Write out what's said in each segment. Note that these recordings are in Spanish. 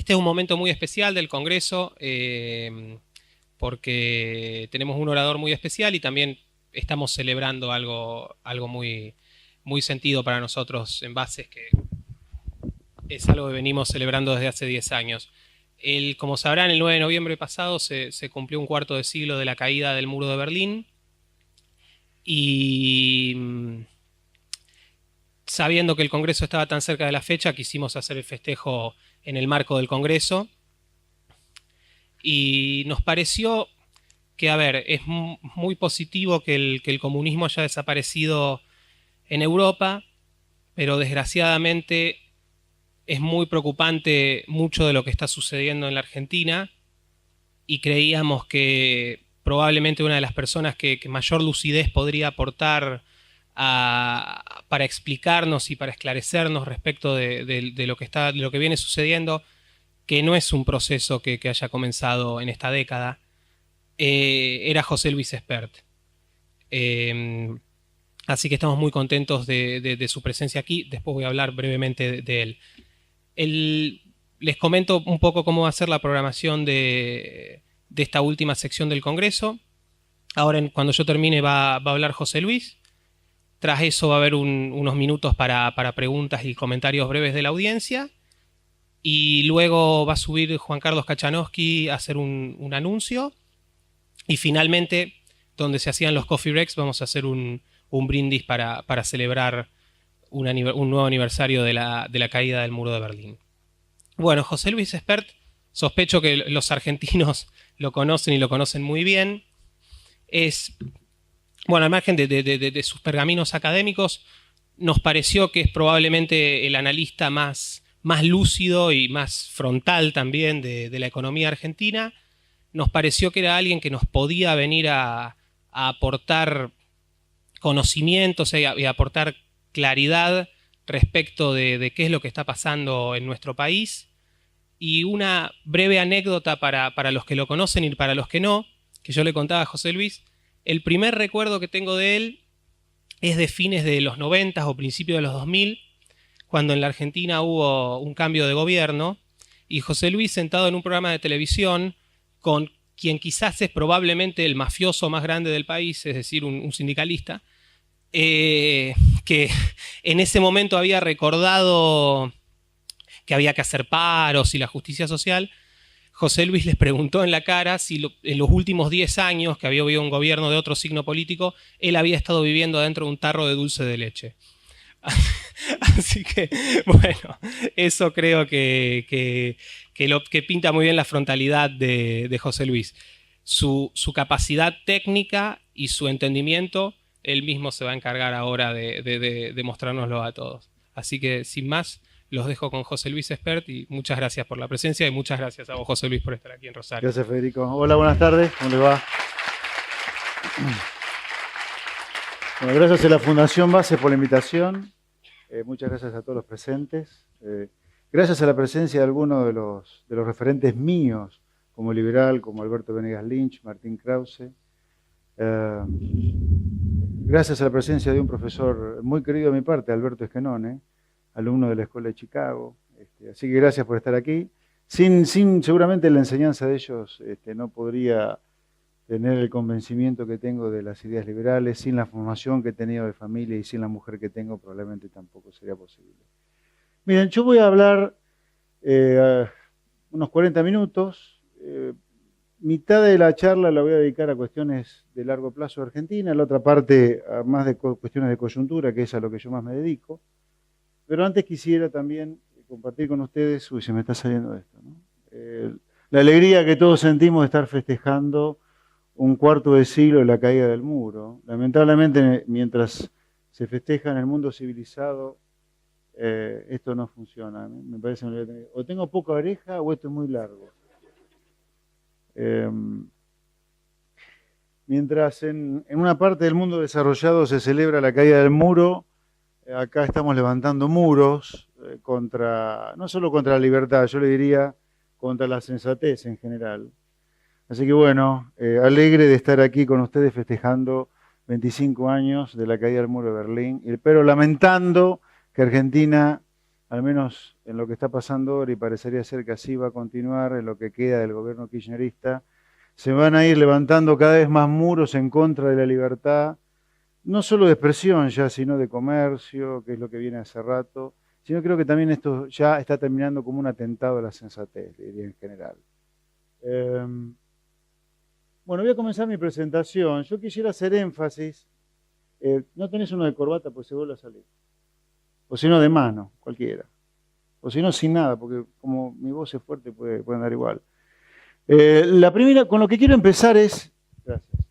Este es un momento muy especial del Congreso porque tenemos un orador muy especial y también estamos celebrando algo muy, muy sentido para nosotros en Bases, que es algo que venimos celebrando desde hace 10 años. Como sabrán, el 9 de noviembre pasado se cumplió un cuarto de siglo de la caída del muro de Berlín y sabiendo que el Congreso estaba tan cerca de la fecha, quisimos hacer el festejo en el marco del Congreso y nos pareció que, a ver, es muy positivo que el comunismo haya desaparecido en Europa, pero desgraciadamente es muy preocupante mucho de lo que está sucediendo en la Argentina y creíamos que probablemente una de las personas que mayor lucidez podría aportar para explicarnos y para esclarecernos respecto de lo que viene sucediendo, que no es un proceso que haya comenzado en esta década, era José Luis Espert. Así que estamos muy contentos de su presencia aquí. Después voy a hablar brevemente de él. Les comento un poco cómo va a ser la programación de esta última sección del Congreso. Ahora, cuando yo termine, va a hablar José Luis. Tras eso va a haber unos minutos para preguntas y comentarios breves de la audiencia. Y luego va a subir Juan Carlos Kachanowski a hacer un anuncio. Y finalmente, donde se hacían los coffee breaks, vamos a hacer un brindis para celebrar un nuevo aniversario de la caída del muro de Berlín. Bueno, José Luis Espert, sospecho que los argentinos lo conocen y lo conocen muy bien. Es, bueno, al margen de sus pergaminos académicos, nos pareció que es probablemente el analista más lúcido y más frontal también de la economía argentina. Nos pareció que era alguien que nos podía venir a aportar conocimientos y a aportar claridad respecto de qué es lo que está pasando en nuestro país. Y una breve anécdota para los que lo conocen y para los que no, que yo le contaba a José Luis. El primer recuerdo que tengo de él es de fines de los 90 o principios de los 2000, cuando en la Argentina hubo un cambio de gobierno y José Luis, sentado en un programa de televisión con quien quizás es probablemente el mafioso más grande del país, es decir, un sindicalista, que en ese momento había recordado que había que hacer paros y la justicia social. José Luis les preguntó en la cara si en los últimos 10 años, que había habido un gobierno de otro signo político, él había estado viviendo adentro de un tarro de dulce de leche. Así que, bueno, eso creo que pinta muy bien la frontalidad de José Luis. Su capacidad técnica y su entendimiento, él mismo se va a encargar ahora de mostrárnoslo a todos. Así que, sin más, los dejo con José Luis Espert y muchas gracias por la presencia y muchas gracias a vos, José Luis, por estar aquí en Rosario. Gracias, Federico. Hola, buenas tardes. ¿Cómo le va? Bueno, gracias a la Fundación Base por la invitación. Muchas gracias a todos los presentes. Gracias a la presencia de algunos de los referentes míos, como Liberal, como Alberto Venegas Lynch, Martín Krause. Gracias a la presencia de un profesor muy querido de mi parte, Alberto Esquenone, alumno de la Escuela de Chicago. Así que gracias por estar aquí. Sin seguramente la enseñanza de ellos no podría tener el convencimiento que tengo de las ideas liberales, sin la formación que he tenido de familia y sin la mujer que tengo, probablemente tampoco sería posible. Miren, yo voy a hablar unos 40 minutos. Mitad de la charla la voy a dedicar a cuestiones de largo plazo de Argentina, la otra parte a más de cuestiones de coyuntura, que es a lo que yo más me dedico. Pero antes quisiera también compartir con ustedes, uy, se me está saliendo esto, ¿no? La alegría que todos sentimos de estar festejando un cuarto de siglo de la caída del muro. Lamentablemente, mientras se festeja en el mundo civilizado, esto no funciona. Me parece que o tengo poca oreja o esto es muy largo. Mientras en una parte del mundo desarrollado se celebra la caída del muro, acá estamos levantando muros no solo contra la libertad, yo le diría contra la sensatez en general. Así que bueno, alegre de estar aquí con ustedes festejando 25 años de la caída del muro de Berlín, pero lamentando que Argentina al menos en lo que está pasando ahora, y parecería ser que así va a continuar en lo que queda del gobierno kirchnerista, se van a ir levantando cada vez más muros en contra de la libertad, no solo de expresión ya, sino de comercio, que es lo que viene hace rato, sino creo que también esto ya está terminando como un atentado a la sensatez, diría en general. Bueno, voy a comenzar mi presentación. Yo quisiera hacer énfasis. No tenés uno de corbata, pues se vuelve a salir. O si no, de mano, cualquiera. O si no, sin nada, porque como mi voz es fuerte, puede andar igual. La primera, con lo que quiero empezar es... Gracias.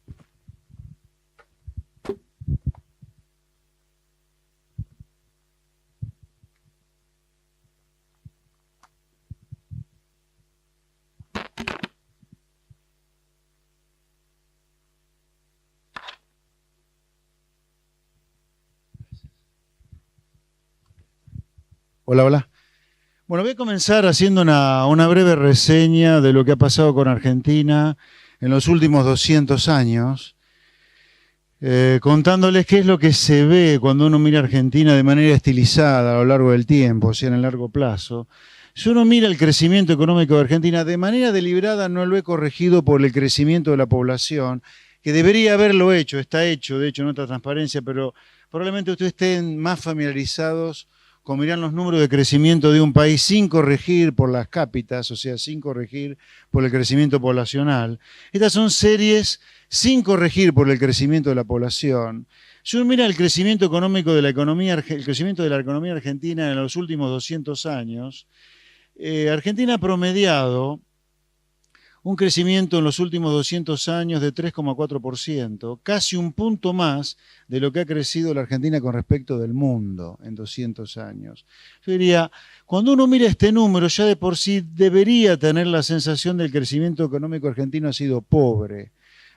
Hola, hola. Bueno, voy a comenzar haciendo una breve reseña de lo que ha pasado con Argentina en los últimos 200 años, contándoles qué es lo que se ve cuando uno mira Argentina de manera estilizada a lo largo del tiempo, o sea, en el largo plazo. Si uno mira el crecimiento económico de Argentina, de manera deliberada no lo he corregido por el crecimiento de la población, que debería haberlo hecho, está hecho, de hecho, en otra transparencia, pero probablemente ustedes estén más familiarizados con mirar los números de crecimiento de un país sin corregir por las cápitas, o sea, sin corregir por el crecimiento poblacional. Estas son series sin corregir por el crecimiento de la población. Si uno mira el crecimiento económico de la economía, el crecimiento de la economía argentina en los últimos 200 años, Argentina ha promediado un crecimiento en los últimos 200 años de 3,4%, casi un punto más de lo que ha crecido la Argentina con respecto del mundo en 200 años. Yo diría, cuando uno mira este número, ya de por sí debería tener la sensación del crecimiento económico argentino ha sido pobre,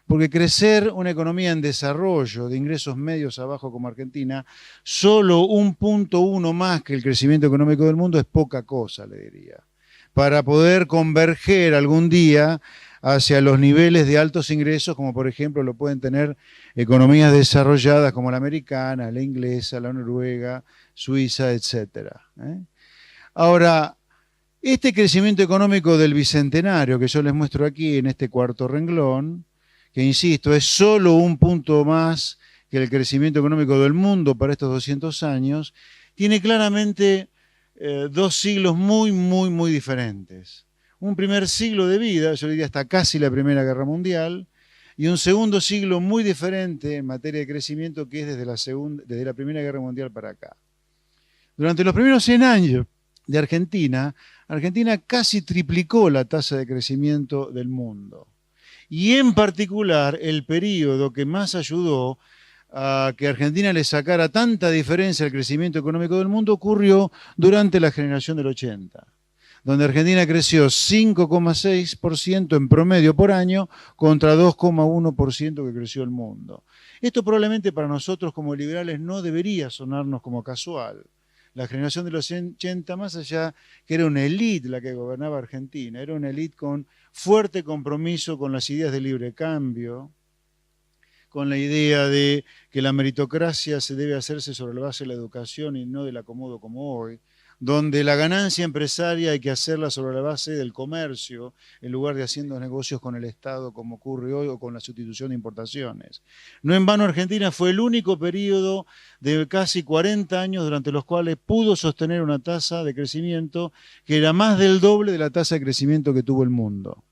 porque crecer una economía en desarrollo, de ingresos medios abajo como Argentina, solo 1,1 más que el crecimiento económico del mundo es poca cosa, le diría, para poder converger algún día hacia los niveles de altos ingresos, como por ejemplo lo pueden tener economías desarrolladas como la americana, la inglesa, la noruega, Suiza, etc. Ahora, este crecimiento económico del Bicentenario que yo les muestro aquí en este cuarto renglón, que insisto, es solo un punto más que el crecimiento económico del mundo para estos 200 años, tiene claramente dos siglos muy diferentes. Un primer siglo de vida, yo diría hasta casi la Primera Guerra Mundial, y un segundo siglo muy diferente en materia de crecimiento que es desde la Primera Guerra Mundial para acá. Durante los primeros 100 años de Argentina, Argentina casi triplicó la tasa de crecimiento del mundo. Y en particular, el periodo que más ayudó a que Argentina le sacara tanta diferencia al crecimiento económico del mundo ocurrió durante la generación del 80, donde Argentina creció 5,6% en promedio por año contra 2,1% que creció el mundo. Esto probablemente para nosotros como liberales no debería sonarnos como casual. La generación de los 80, más allá que era una élite la que gobernaba Argentina, era una élite con fuerte compromiso con las ideas de libre cambio, con la idea de que la meritocracia se debe hacerse sobre la base de la educación y no del acomodo como hoy, donde la ganancia empresaria hay que hacerla sobre la base del comercio, en lugar de haciendo negocios con el Estado como ocurre hoy o con la sustitución de importaciones. No en vano Argentina fue el único periodo de casi 40 años durante los cuales pudo sostener una tasa de crecimiento que era más del doble de la tasa de crecimiento que tuvo el mundo.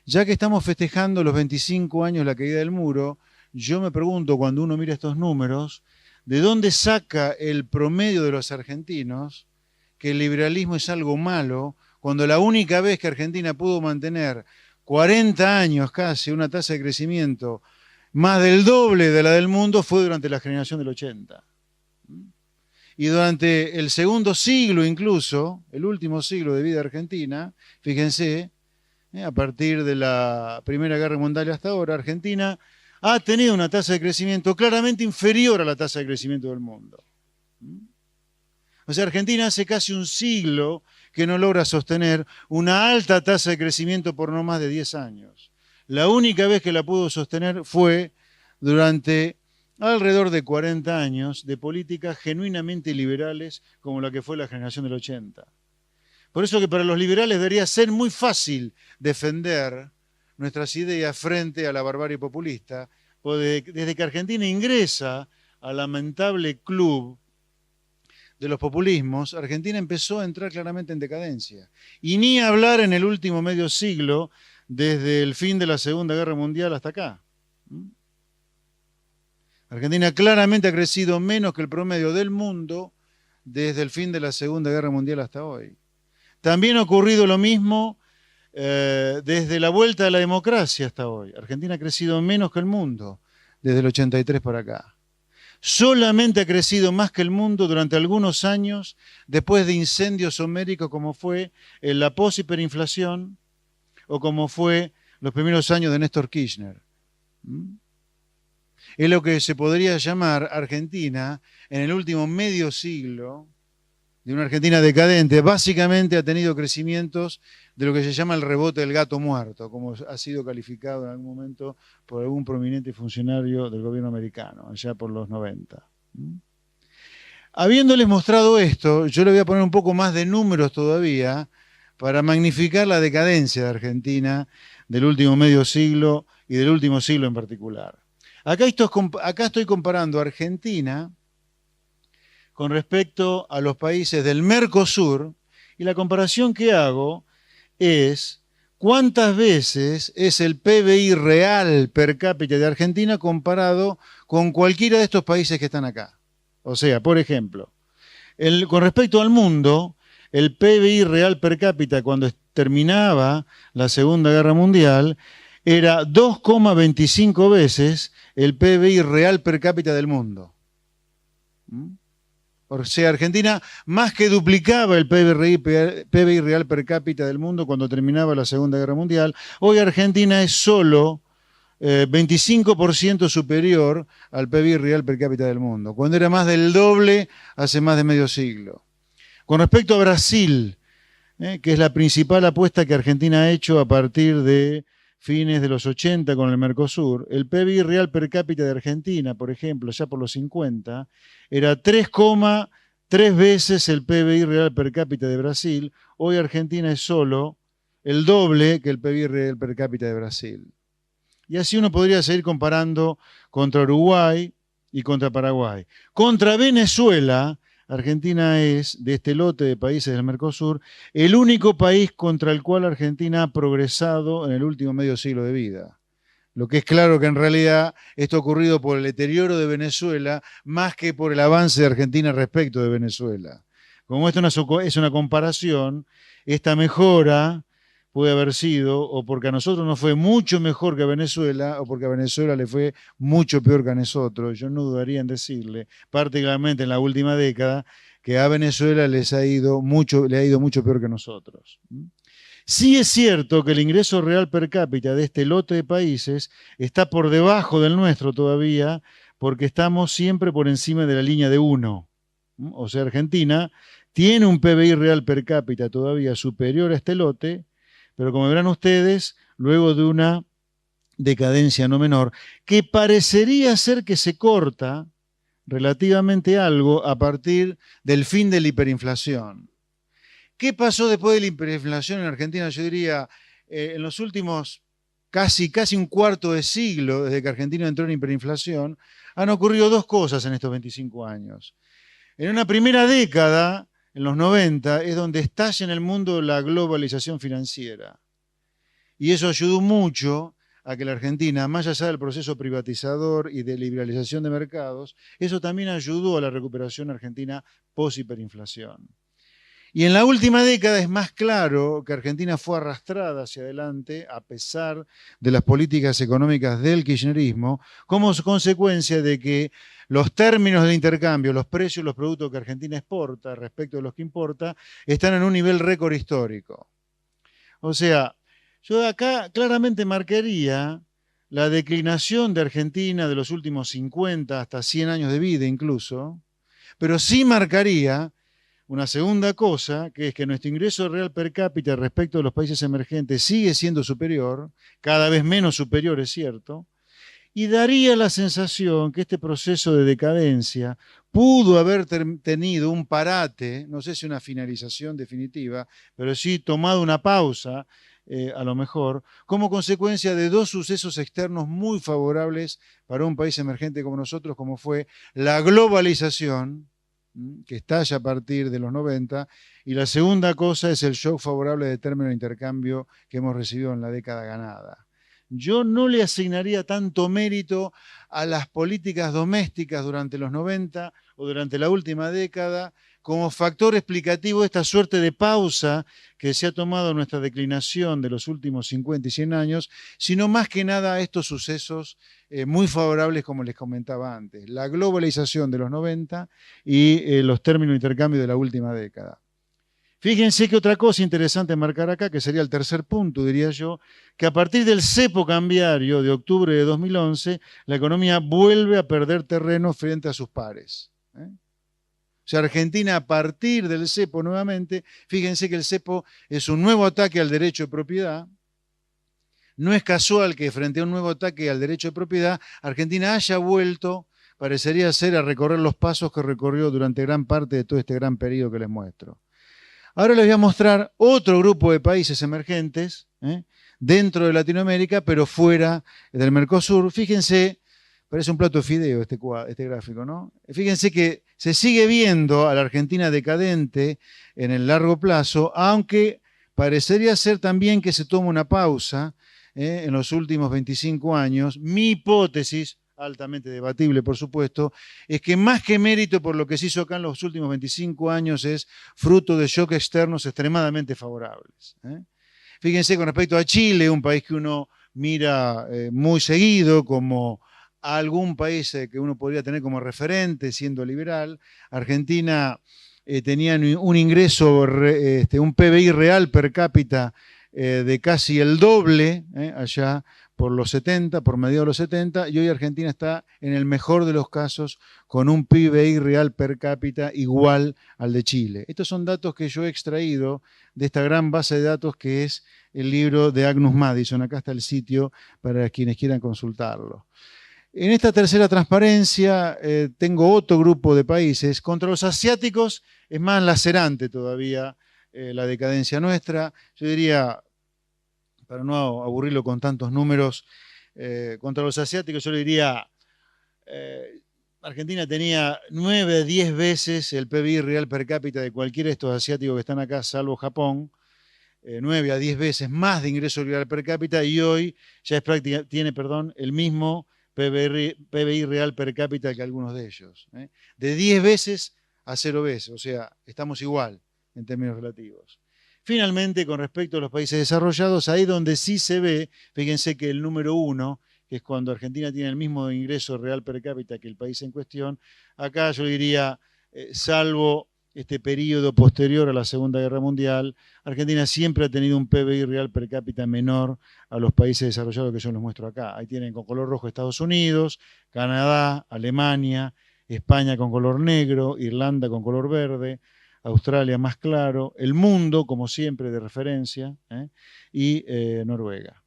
Ya que estamos festejando los 25 años de la caída del muro, yo me pregunto cuando uno mira estos números, ¿de dónde saca el promedio de los argentinos que el liberalismo es algo malo, cuando la única vez que Argentina pudo mantener 40 años casi una tasa de crecimiento más del doble de la del mundo fue durante la generación del 80? Y durante el segundo siglo incluso, el último siglo de vida argentina, fíjense, a partir de la Primera Guerra Mundial hasta ahora, Argentina ha tenido una tasa de crecimiento claramente inferior a la tasa de crecimiento del mundo. O sea, Argentina hace casi un siglo que no logra sostener una alta tasa de crecimiento por no más de 10 años. La única vez que la pudo sostener fue durante alrededor de 40 años de políticas genuinamente liberales como la que fue la generación del 80. Por eso que para los liberales debería ser muy fácil defender nuestras ideas frente a la barbarie populista, desde que Argentina ingresa al lamentable club de los populismos, Argentina empezó a entrar claramente en decadencia. Y ni hablar en el último medio siglo, desde el fin de la Segunda Guerra Mundial hasta acá. Argentina claramente ha crecido menos que el promedio del mundo desde el fin de la Segunda Guerra Mundial hasta hoy. También ha ocurrido lo mismo desde la vuelta a la democracia hasta hoy. Argentina ha crecido menos que el mundo desde el 83 para acá. Solamente ha crecido más que el mundo durante algunos años después de incendios homéricos como fue la post-hiperinflación o como fue los primeros años de Néstor Kirchner. Es lo que se podría llamar Argentina en el último medio siglo, de una Argentina decadente. Básicamente ha tenido crecimientos de lo que se llama el rebote del gato muerto, como ha sido calificado en algún momento por algún prominente funcionario del gobierno americano, allá por los 90. Habiéndoles mostrado esto, yo le voy a poner un poco más de números todavía para magnificar la decadencia de Argentina del último medio siglo y del último siglo en particular. Acá estoy comparando a Argentina con respecto a los países del Mercosur, y la comparación que hago es cuántas veces es el PBI real per cápita de Argentina comparado con cualquiera de estos países que están acá. O sea, por ejemplo, con respecto al mundo, el PBI real per cápita cuando terminaba la Segunda Guerra Mundial era 2,25 veces el PBI real per cápita del mundo. O sea, Argentina más que duplicaba el PBI real per cápita del mundo cuando terminaba la Segunda Guerra Mundial. Hoy Argentina es solo 25% superior al PBI real per cápita del mundo, cuando era más del doble hace más de medio siglo. Con respecto a Brasil, que es la principal apuesta que Argentina ha hecho a partir de fines de los 80 con el Mercosur, el PBI real per cápita de Argentina, por ejemplo, ya por los 50, era 3,3 veces el PBI real per cápita de Brasil. Hoy Argentina es solo el doble que el PBI real per cápita de Brasil. Y así uno podría seguir comparando contra Uruguay y contra Paraguay. Contra Venezuela, Argentina es, de este lote de países del Mercosur, el único país contra el cual Argentina ha progresado en el último medio siglo de vida. Lo que es claro que en realidad esto ha ocurrido por el deterioro de Venezuela más que por el avance de Argentina respecto de Venezuela. Como esto es una comparación, esta mejora puede haber sido o porque a nosotros nos fue mucho mejor que a Venezuela o porque a Venezuela le fue mucho peor que a nosotros. Yo no dudaría en decirle, particularmente en la última década, que a Venezuela le ha ido mucho peor que a nosotros. Sí es cierto que el ingreso real per cápita de este lote de países está por debajo del nuestro todavía, porque estamos siempre por encima de la línea de 1. O sea, Argentina tiene un PBI real per cápita todavía superior a este lote, pero como verán ustedes, luego de una decadencia no menor, que parecería ser que se corta relativamente algo a partir del fin de la hiperinflación. ¿Qué pasó después de la hiperinflación en Argentina? Yo diría, en los últimos casi un cuarto de siglo, desde que Argentina entró en hiperinflación, han ocurrido dos cosas en estos 25 años. En una primera década, en los 90, es donde estalla en el mundo la globalización financiera. Y eso ayudó mucho a que la Argentina, más allá del proceso privatizador y de liberalización de mercados, eso también ayudó a la recuperación argentina post-hiperinflación. Y en la última década es más claro que Argentina fue arrastrada hacia adelante a pesar de las políticas económicas del kirchnerismo, como consecuencia de que los términos de intercambio, los precios de los productos que Argentina exporta respecto de los que importa, están en un nivel récord histórico. O sea, yo acá claramente marcaría la declinación de Argentina de los últimos 50 hasta 100 años de vida incluso, pero sí marcaría una segunda cosa, que es que nuestro ingreso real per cápita respecto de los países emergentes sigue siendo superior, cada vez menos superior, es cierto, Y daría la sensación que este proceso de decadencia pudo haber tenido un parate, no sé si una finalización definitiva, pero sí tomado una pausa, a lo mejor, como consecuencia de dos sucesos externos muy favorables para un país emergente como nosotros, como fue la globalización, que estalla a partir de los 90, y la segunda cosa es el shock favorable de término de intercambio que hemos recibido en la década ganada. Yo no le asignaría tanto mérito a las políticas domésticas durante los 90 o durante la última década como factor explicativo de esta suerte de pausa que se ha tomado en nuestra declinación de los últimos 50 y 100 años, sino más que nada a estos sucesos muy favorables, como les comentaba antes, la globalización de los 90 y los términos de intercambio de la última década. Fíjense que otra cosa interesante marcar acá, que sería el tercer punto, diría yo, que a partir del cepo cambiario de octubre de 2011, la economía vuelve a perder terreno frente a sus pares. O sea, Argentina a partir del cepo nuevamente, fíjense que el cepo es un nuevo ataque al derecho de propiedad. No es casual que frente a un nuevo ataque al derecho de propiedad, Argentina haya vuelto, parecería ser, a recorrer los pasos que recorrió durante gran parte de todo este gran periodo que les muestro. Ahora les voy a mostrar otro grupo de países emergentes, dentro de Latinoamérica, pero fuera del Mercosur. Fíjense, parece un plato de fideo este gráfico, ¿no? Fíjense que se sigue viendo a la Argentina decadente en el largo plazo, aunque parecería ser también que se toma una pausa en los últimos 25 años. Mi hipótesis, altamente debatible por supuesto, es que más que mérito por lo que se hizo acá en los últimos 25 años es fruto de shocks externos extremadamente favorables. Fíjense con respecto a Chile, un país que uno mira muy seguido como algún país que uno podría tener como referente siendo liberal. Argentina tenía un ingreso, un PBI real per cápita de casi el doble allá por los 70, por mediados de los 70, y hoy Argentina está en el mejor de los casos con un PBI real per cápita igual al de Chile. Estos son datos que yo he extraído de esta gran base de datos que es el libro de Agnus Madison. Acá está el sitio para quienes quieran consultarlo. En esta tercera transparencia tengo otro grupo de países. Contra los asiáticos es más lacerante todavía la decadencia nuestra. Yo diría, para no aburrirlo con tantos números, contra los asiáticos yo le diría, Argentina tenía 9 a 10 veces el PBI real per cápita de cualquiera de estos asiáticos que están acá, salvo Japón. 9 a 10 veces más de ingreso real per cápita, y hoy ya tiene el mismo PBI real per cápita que algunos de ellos. De 10 veces a 0 veces, o sea, estamos igual en términos relativos. Finalmente, con respecto a los países desarrollados, ahí donde sí se ve, fíjense que el número 1, que es cuando Argentina tiene el mismo ingreso real per cápita que el país en cuestión, acá yo diría, salvo este periodo posterior a la Segunda Guerra Mundial, Argentina siempre ha tenido un PBI real per cápita menor a los países desarrollados que yo les muestro acá. Ahí tienen con color rojo Estados Unidos, Canadá, Alemania, España con color negro, Irlanda con color verde, Australia más claro, el mundo, como siempre, de referencia, y Noruega.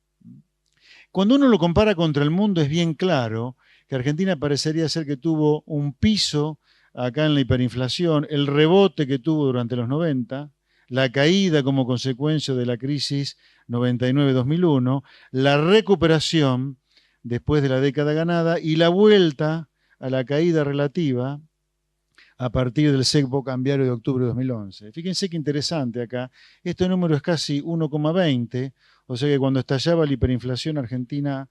Cuando uno lo compara contra el mundo es bien claro que Argentina parecería ser que tuvo un piso acá en la hiperinflación, el rebote que tuvo durante los 90, la caída como consecuencia de la crisis 99-2001, la recuperación después de la década ganada y la vuelta a la caída relativa a partir del cepo cambiario de octubre de 2011. Fíjense qué interesante acá. Este número es casi 1,20, o sea que cuando estallaba la hiperinflación, Argentina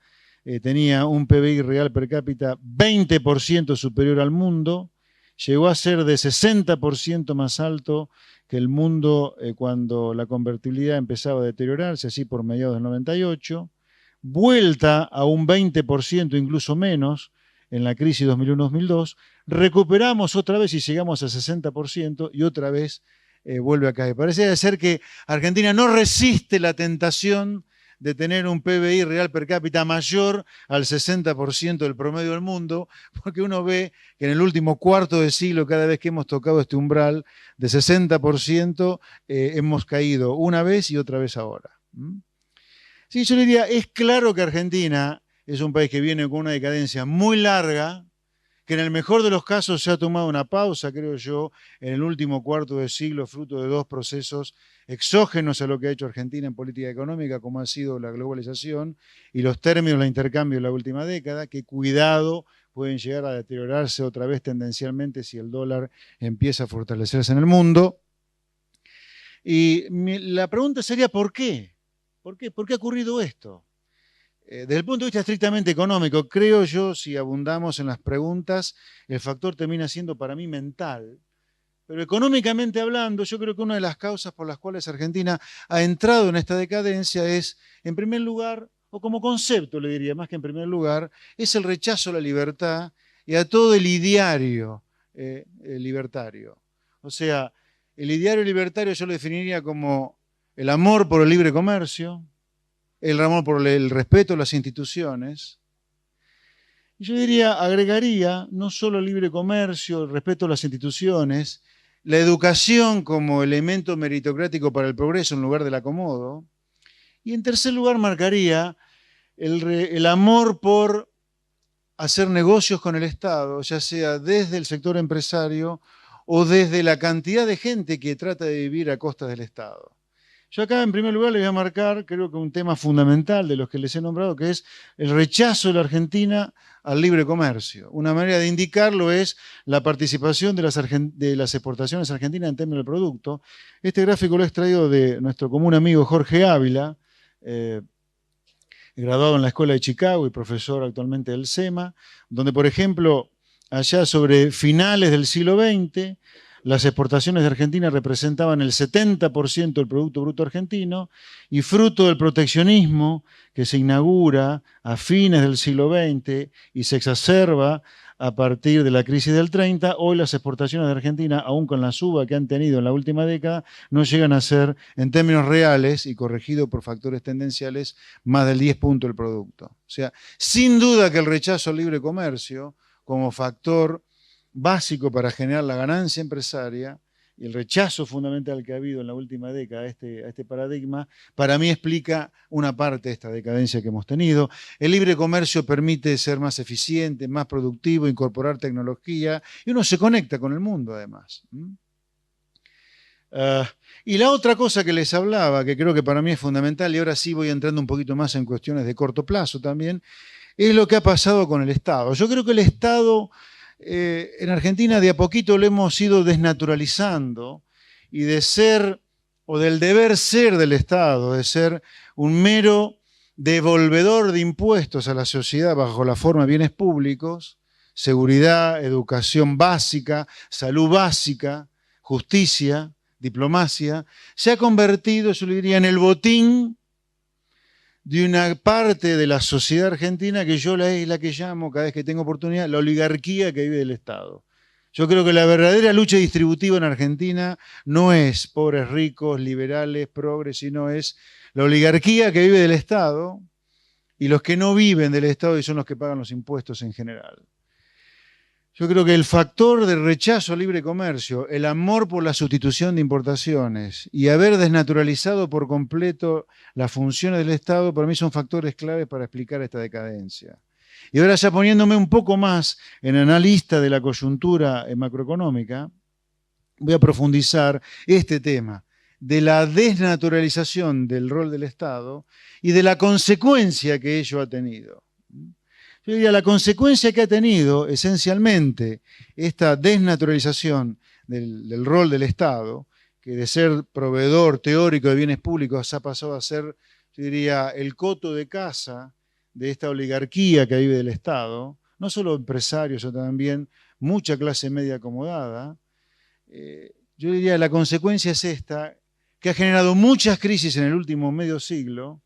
tenía un PBI real per cápita 20% superior al mundo, llegó a ser de 60% más alto que el mundo cuando la convertibilidad empezaba a deteriorarse, así por mediados del 98, vuelta a un 20%, incluso menos, en la crisis 2001-2002, recuperamos otra vez y llegamos al 60% y otra vez vuelve a caer. Parece ser que Argentina no resiste la tentación de tener un PBI real per cápita mayor al 60% del promedio del mundo, porque uno ve que en el último cuarto de siglo, cada vez que hemos tocado este umbral de 60%, hemos caído una vez y otra vez ahora. Sí, yo le diría, es claro que Argentina es un país que viene con una decadencia muy larga, que en el mejor de los casos se ha tomado una pausa, creo yo, en el último cuarto de siglo, fruto de dos procesos exógenos a lo que ha hecho Argentina en política económica, como ha sido la globalización y los términos de intercambio en la última década, que cuidado pueden llegar a deteriorarse otra vez tendencialmente si el dólar empieza a fortalecerse en el mundo. Y la pregunta sería, ¿por qué? ¿Por qué ha ocurrido esto? Desde el punto de vista estrictamente económico, creo yo, si abundamos en las preguntas, el factor termina siendo para mí mental. Pero económicamente hablando, yo creo que una de las causas por las cuales Argentina ha entrado en esta decadencia es, en primer lugar, o como concepto le diría, más que en primer lugar, es el rechazo a la libertad y a todo el ideario libertario. O sea, el ideario libertario yo lo definiría como el amor por el libre comercio, el amor por el respeto a las instituciones. Yo diría, agregaría no solo el libre comercio, el respeto a las instituciones, la educación como elemento meritocrático para el progreso en lugar del acomodo. Y en tercer lugar marcaría el amor por hacer negocios con el Estado, ya sea desde el sector empresario o desde la cantidad de gente que trata de vivir a costas del Estado. Yo acá, en primer lugar, le voy a marcar, creo que un tema fundamental de los que les he nombrado, que es el rechazo de la Argentina al libre comercio. Una manera de indicarlo es la participación de las exportaciones argentinas en términos de producto. Este gráfico lo he extraído de nuestro común amigo Jorge Ávila, graduado en la Escuela de Chicago y profesor actualmente del SEMA, donde, por ejemplo, allá sobre finales del siglo XX, las exportaciones de Argentina representaban el 70% del Producto Bruto argentino y fruto del proteccionismo que se inaugura a fines del siglo XX y se exacerba a partir de la crisis del 30, hoy las exportaciones de Argentina, aún con la suba que han tenido en la última década, no llegan a ser, en términos reales y corregido por factores tendenciales, más del 10 puntos del producto. O sea, sin duda que el rechazo al libre comercio como factor básico para generar la ganancia empresaria y el rechazo fundamental que ha habido en la última década a este paradigma, para mí explica una parte de esta decadencia que hemos tenido. El libre comercio permite ser más eficiente, más productivo, incorporar tecnología y uno se conecta con el mundo además. Y la otra cosa que les hablaba, que creo que para mí es fundamental, y ahora sí voy entrando un poquito más en cuestiones de corto plazo también, es lo que ha pasado con el Estado. Yo creo que el Estado en Argentina de a poquito lo hemos ido desnaturalizando y de ser, o del deber ser del Estado, de ser un mero devolvedor de impuestos a la sociedad bajo la forma de bienes públicos, seguridad, educación básica, salud básica, justicia, diplomacia, se ha convertido, yo le diría, en el botín de una parte de la sociedad argentina que yo es la que llamo, cada vez que tengo oportunidad, la oligarquía que vive del Estado. Yo creo que la verdadera lucha distributiva en Argentina no es pobres, ricos, liberales, progres, sino es la oligarquía que vive del Estado y los que no viven del Estado y son los que pagan los impuestos en general. Yo creo que el factor de rechazo al libre comercio, el amor por la sustitución de importaciones y haber desnaturalizado por completo las funciones del Estado, para mí son factores claves para explicar esta decadencia. Y ahora ya poniéndome un poco más en analista de la coyuntura macroeconómica, voy a profundizar este tema de la desnaturalización del rol del Estado y de la consecuencia que ello ha tenido. Yo diría, la consecuencia que ha tenido esencialmente esta desnaturalización del rol del Estado, que de ser proveedor teórico de bienes públicos ha pasado a ser, yo diría, el coto de caza de esta oligarquía que vive del Estado, no solo empresarios, sino también mucha clase media acomodada. Yo diría, la consecuencia es esta, que ha generado muchas crisis en el último medio siglo,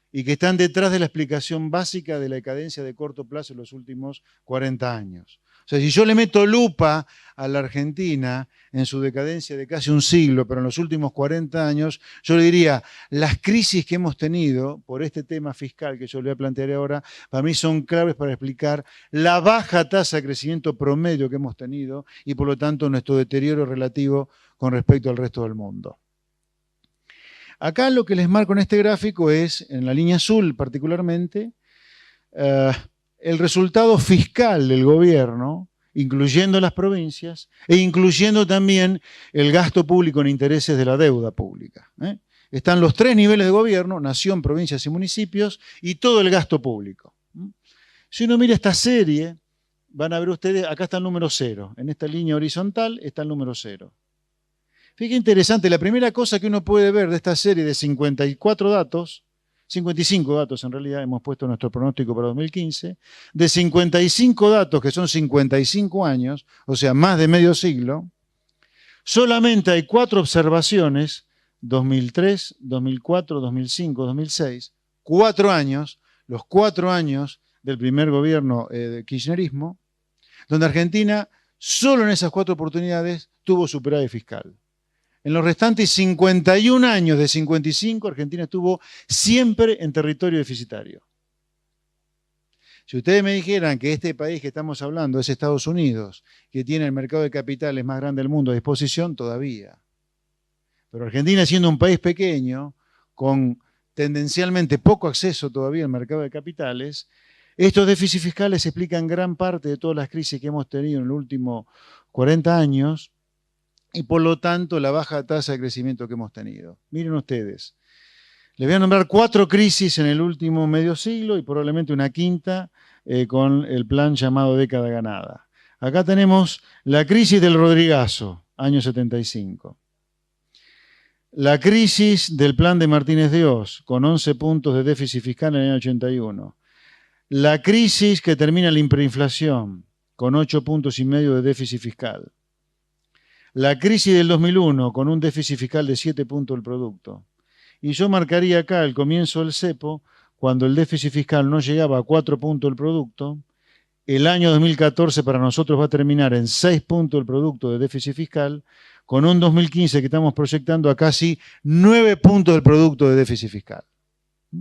y que están detrás de la explicación básica de la decadencia de corto plazo en los últimos 40 años. O sea, si yo le meto lupa a la Argentina en su decadencia de casi un siglo, pero en los últimos 40 años, yo le diría, las crisis que hemos tenido por este tema fiscal que yo le voy a plantear ahora, para mí son claves para explicar la baja tasa de crecimiento promedio que hemos tenido y por lo tanto nuestro deterioro relativo con respecto al resto del mundo. Acá lo que les marco en este gráfico es, en la línea azul particularmente, el resultado fiscal del gobierno, incluyendo las provincias e incluyendo también el gasto público en intereses de la deuda pública. Están los 3 niveles de gobierno, nación, provincias y municipios, y todo el gasto público. Si uno mira esta serie, van a ver ustedes, acá está el número 0. En esta línea horizontal está el número 0. Fíjense interesante, la primera cosa que uno puede ver de esta serie de 54 datos, 55 datos en realidad, hemos puesto nuestro pronóstico para 2015, de 55 datos que son 55 años, o sea, más de medio siglo, solamente hay 4 observaciones, 2003, 2004, 2005, 2006, 4 años, los 4 años del primer gobierno de kirchnerismo, donde Argentina solo en esas 4 oportunidades tuvo superávit fiscal. En los restantes 51 años de 55, Argentina estuvo siempre en territorio deficitario. Si ustedes me dijeran que este país que estamos hablando es Estados Unidos, que tiene el mercado de capitales más grande del mundo a disposición, todavía. Pero Argentina, siendo un país pequeño, con tendencialmente poco acceso todavía al mercado de capitales, estos déficits fiscales explican gran parte de todas las crisis que hemos tenido en los últimos 40 años, y por lo tanto la baja tasa de crecimiento que hemos tenido. Miren ustedes, les voy a nombrar 4 crisis en el último medio siglo y probablemente una quinta con el plan llamado década ganada. Acá tenemos la crisis del Rodrigazo, año 75. La crisis del plan de Martínez de Oz, con 11 puntos de déficit fiscal en el año 81. La crisis que termina la hiperinflación, con 8,5 puntos de déficit fiscal. La crisis del 2001, con un déficit fiscal de 7 puntos del producto. Y yo marcaría acá el comienzo del cepo, cuando el déficit fiscal no llegaba a 4 puntos del producto. El año 2014 para nosotros va a terminar en 6 puntos del producto de déficit fiscal, con un 2015 que estamos proyectando a casi 9 puntos del producto de déficit fiscal. O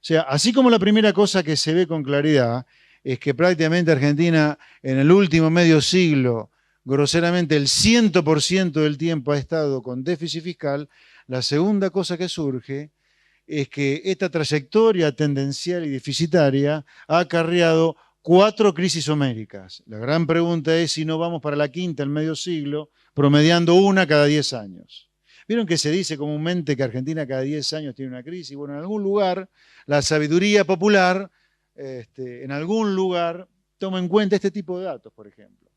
sea, así como la primera cosa que se ve con claridad es que prácticamente Argentina en el último medio siglo, groseramente el 100% del tiempo ha estado con déficit fiscal, la segunda cosa que surge es que esta trayectoria tendencial y deficitaria ha acarreado 4 crisis homéricas. La gran pregunta es si no vamos para la quinta en medio siglo, promediando una cada 10 años. ¿Vieron que se dice comúnmente que Argentina cada 10 años tiene una crisis? Bueno, en algún lugar la sabiduría popular, en algún lugar, toma en cuenta este tipo de datos, por ejemplo.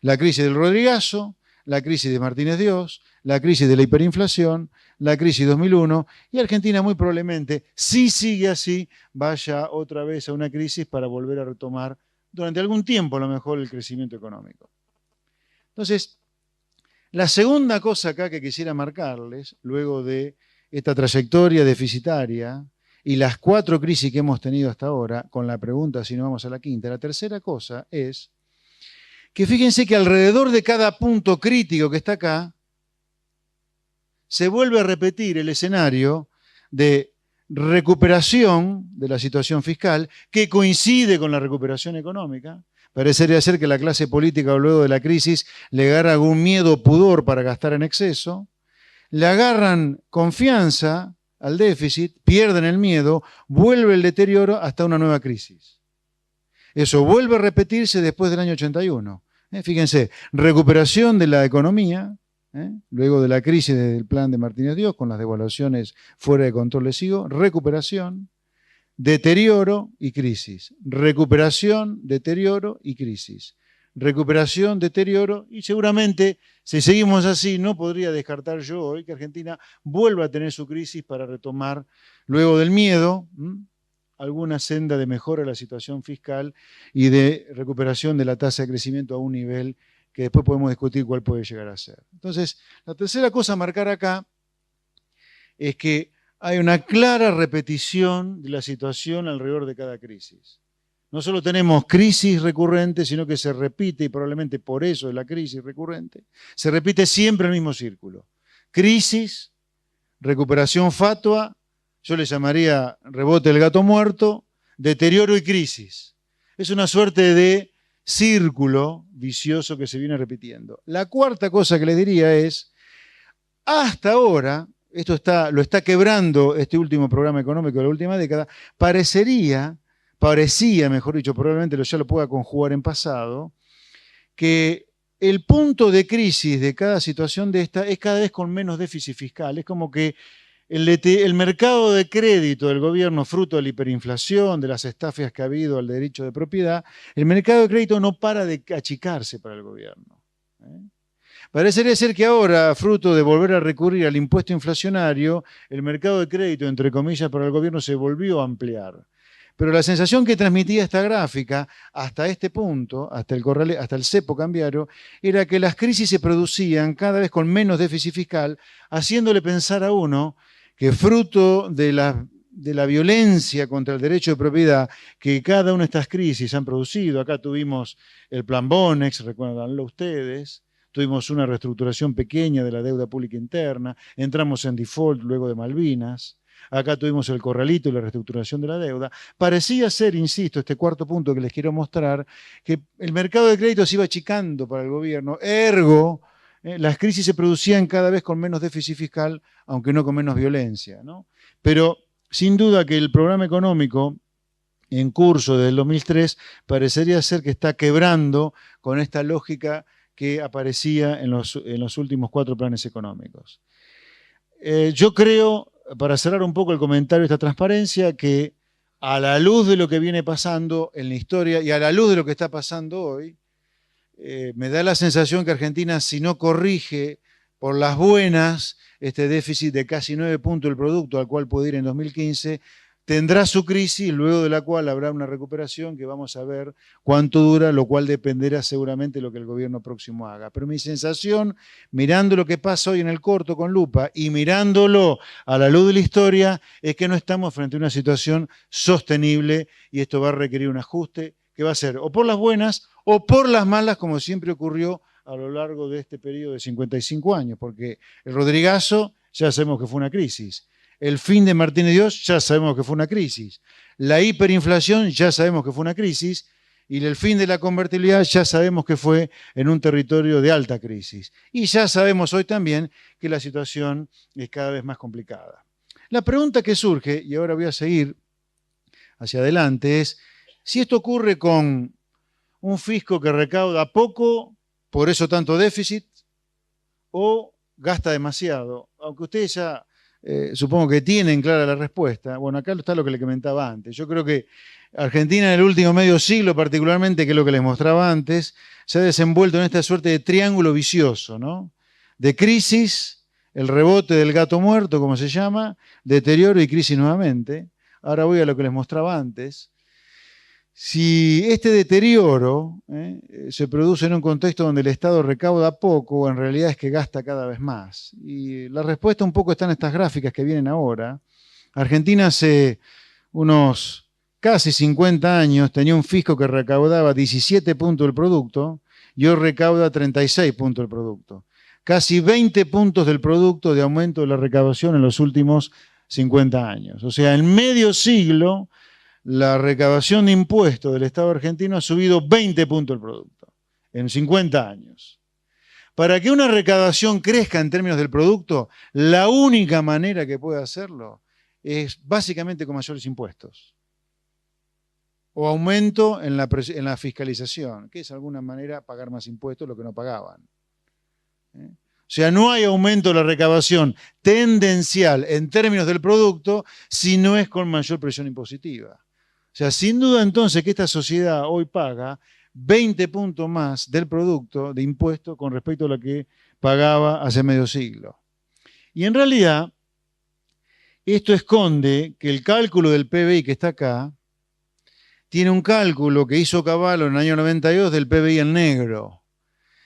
La crisis del Rodrigazo, la crisis de Martínez de Oz, la crisis de la hiperinflación, la crisis 2001, y Argentina muy probablemente, si sigue así, vaya otra vez a una crisis para volver a retomar durante algún tiempo a lo mejor el crecimiento económico. Entonces, la segunda cosa acá que quisiera marcarles, luego de esta trayectoria deficitaria y las 4 crisis que hemos tenido hasta ahora, con la pregunta si no vamos a la quinta, la tercera cosa es que fíjense que alrededor de cada punto crítico que está acá, se vuelve a repetir el escenario de recuperación de la situación fiscal que coincide con la recuperación económica. Parecería ser que la clase política luego de la crisis le agarra algún miedo o pudor para gastar en exceso, le agarran confianza al déficit, pierden el miedo, vuelve el deterioro hasta una nueva crisis. Eso vuelve a repetirse después del año 81. Fíjense, recuperación de la economía, luego de la crisis del plan de Martínez de Oz, con las devaluaciones fuera de control lesivo, recuperación, deterioro y crisis. Recuperación, deterioro y crisis. Recuperación, deterioro y seguramente, si seguimos así, no podría descartar yo hoy que Argentina vuelva a tener su crisis para retomar, luego del miedo, alguna senda de mejora de la situación fiscal y de recuperación de la tasa de crecimiento a un nivel que después podemos discutir cuál puede llegar a ser. Entonces, la tercera cosa a marcar acá es que hay una clara repetición de la situación alrededor de cada crisis. No solo tenemos crisis recurrentes, sino que se repite, y probablemente por eso es la crisis recurrente, se repite siempre el mismo círculo. Crisis, recuperación fatua, yo le llamaría rebote del gato muerto, deterioro y crisis. Es una suerte de círculo vicioso que se viene repitiendo. La cuarta cosa que les diría es, hasta ahora, lo está quebrando este último programa económico de la última década, parecía, mejor dicho, probablemente ya lo pueda conjugar en pasado, que el punto de crisis de cada situación de esta es cada vez con menos déficit fiscal. Es como que el mercado de crédito del gobierno, fruto de la hiperinflación, de las estafas que ha habido al derecho de propiedad, el mercado de crédito no para de achicarse para el gobierno. Parecería ser que ahora, fruto de volver a recurrir al impuesto inflacionario, el mercado de crédito, entre comillas, para el gobierno se volvió a ampliar. Pero la sensación que transmitía esta gráfica hasta este punto, hasta el cepo cambiario, era que las crisis se producían cada vez con menos déficit fiscal, haciéndole pensar a uno que fruto de la violencia contra el derecho de propiedad que cada una de estas crisis han producido, acá tuvimos el plan Bonex, recuérdanlo ustedes, tuvimos una reestructuración pequeña de la deuda pública interna, entramos en default luego de Malvinas, acá tuvimos el corralito y la reestructuración de la deuda. Parecía ser, insisto, este cuarto punto que les quiero mostrar, que el mercado de crédito se iba achicando para el gobierno, ergo, las crisis se producían cada vez con menos déficit fiscal, aunque no con menos violencia, ¿no? Pero sin duda que el programa económico en curso desde el 2003 parecería ser que está quebrando con esta lógica que aparecía en los últimos 4 planes económicos. Yo creo, para cerrar un poco el comentario de esta transparencia, que a la luz de lo que viene pasando en la historia y a la luz de lo que está pasando hoy, me da la sensación que Argentina, si no corrige por las buenas este déficit de casi 9 puntos del producto al cual puede ir en 2015, tendrá su crisis, luego de la cual habrá una recuperación que vamos a ver cuánto dura, lo cual dependerá seguramente de lo que el gobierno próximo haga. Pero mi sensación, mirando lo que pasa hoy en el corto con lupa y mirándolo a la luz de la historia, es que no estamos frente a una situación sostenible y esto va a requerir un ajuste que va a ser o por las buenas o por las malas, como siempre ocurrió a lo largo de este periodo de 55 años, porque el Rodrigazo ya sabemos que fue una crisis. El fin de Martínez Dios ya sabemos que fue una crisis. La hiperinflación ya sabemos que fue una crisis. Y el fin de la convertibilidad ya sabemos que fue en un territorio de alta crisis. Y ya sabemos hoy también que la situación es cada vez más complicada. La pregunta que surge, y ahora voy a seguir hacia adelante, es si esto ocurre con un fisco que recauda poco, por eso tanto déficit, o gasta demasiado. Aunque ustedes ya supongo que tienen clara la respuesta. Bueno, acá está lo que le comentaba antes. Yo creo que Argentina en el último medio siglo, particularmente, que es lo que les mostraba antes, se ha desenvuelto en esta suerte de triángulo vicioso, ¿no? De crisis, el rebote del gato muerto, como se llama, deterioro y crisis nuevamente. Ahora voy a lo que les mostraba antes. Si este deterioro se produce en un contexto donde el Estado recauda poco, en realidad es que gasta cada vez más. Y la respuesta un poco está en estas gráficas que vienen ahora. Argentina hace unos casi 50 años tenía un fisco que recaudaba 17 puntos del producto y hoy recauda 36 puntos del producto. Casi 20 puntos del producto de aumento de la recaudación en los últimos 50 años. O sea, en medio siglo la recaudación de impuestos del Estado argentino ha subido 20 puntos el producto, en 50 años. Para que una recaudación crezca en términos del producto, la única manera que puede hacerlo es básicamente con mayores impuestos. O aumento en la fiscalización, que es de alguna manera pagar más impuestos, lo que no pagaban. O sea, no hay aumento de la recaudación tendencial en términos del producto si no es con mayor presión impositiva. O sea, sin duda entonces que esta sociedad hoy paga 20 puntos más del producto de impuesto con respecto a lo que pagaba hace medio siglo. Y en realidad, esto esconde que el cálculo del PBI que está acá tiene un cálculo que hizo Cavallo en el año 92 del PBI en negro.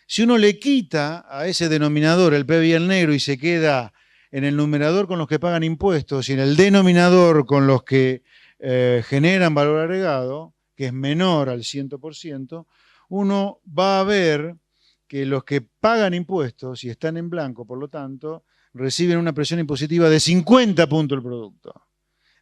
Si uno le quita a ese denominador el PBI en negro y se queda en el numerador con los que pagan impuestos y en el denominador con los que generan valor agregado, que es menor al 100%, uno va a ver que los que pagan impuestos y están en blanco, por lo tanto, reciben una presión impositiva de 50 puntos el producto.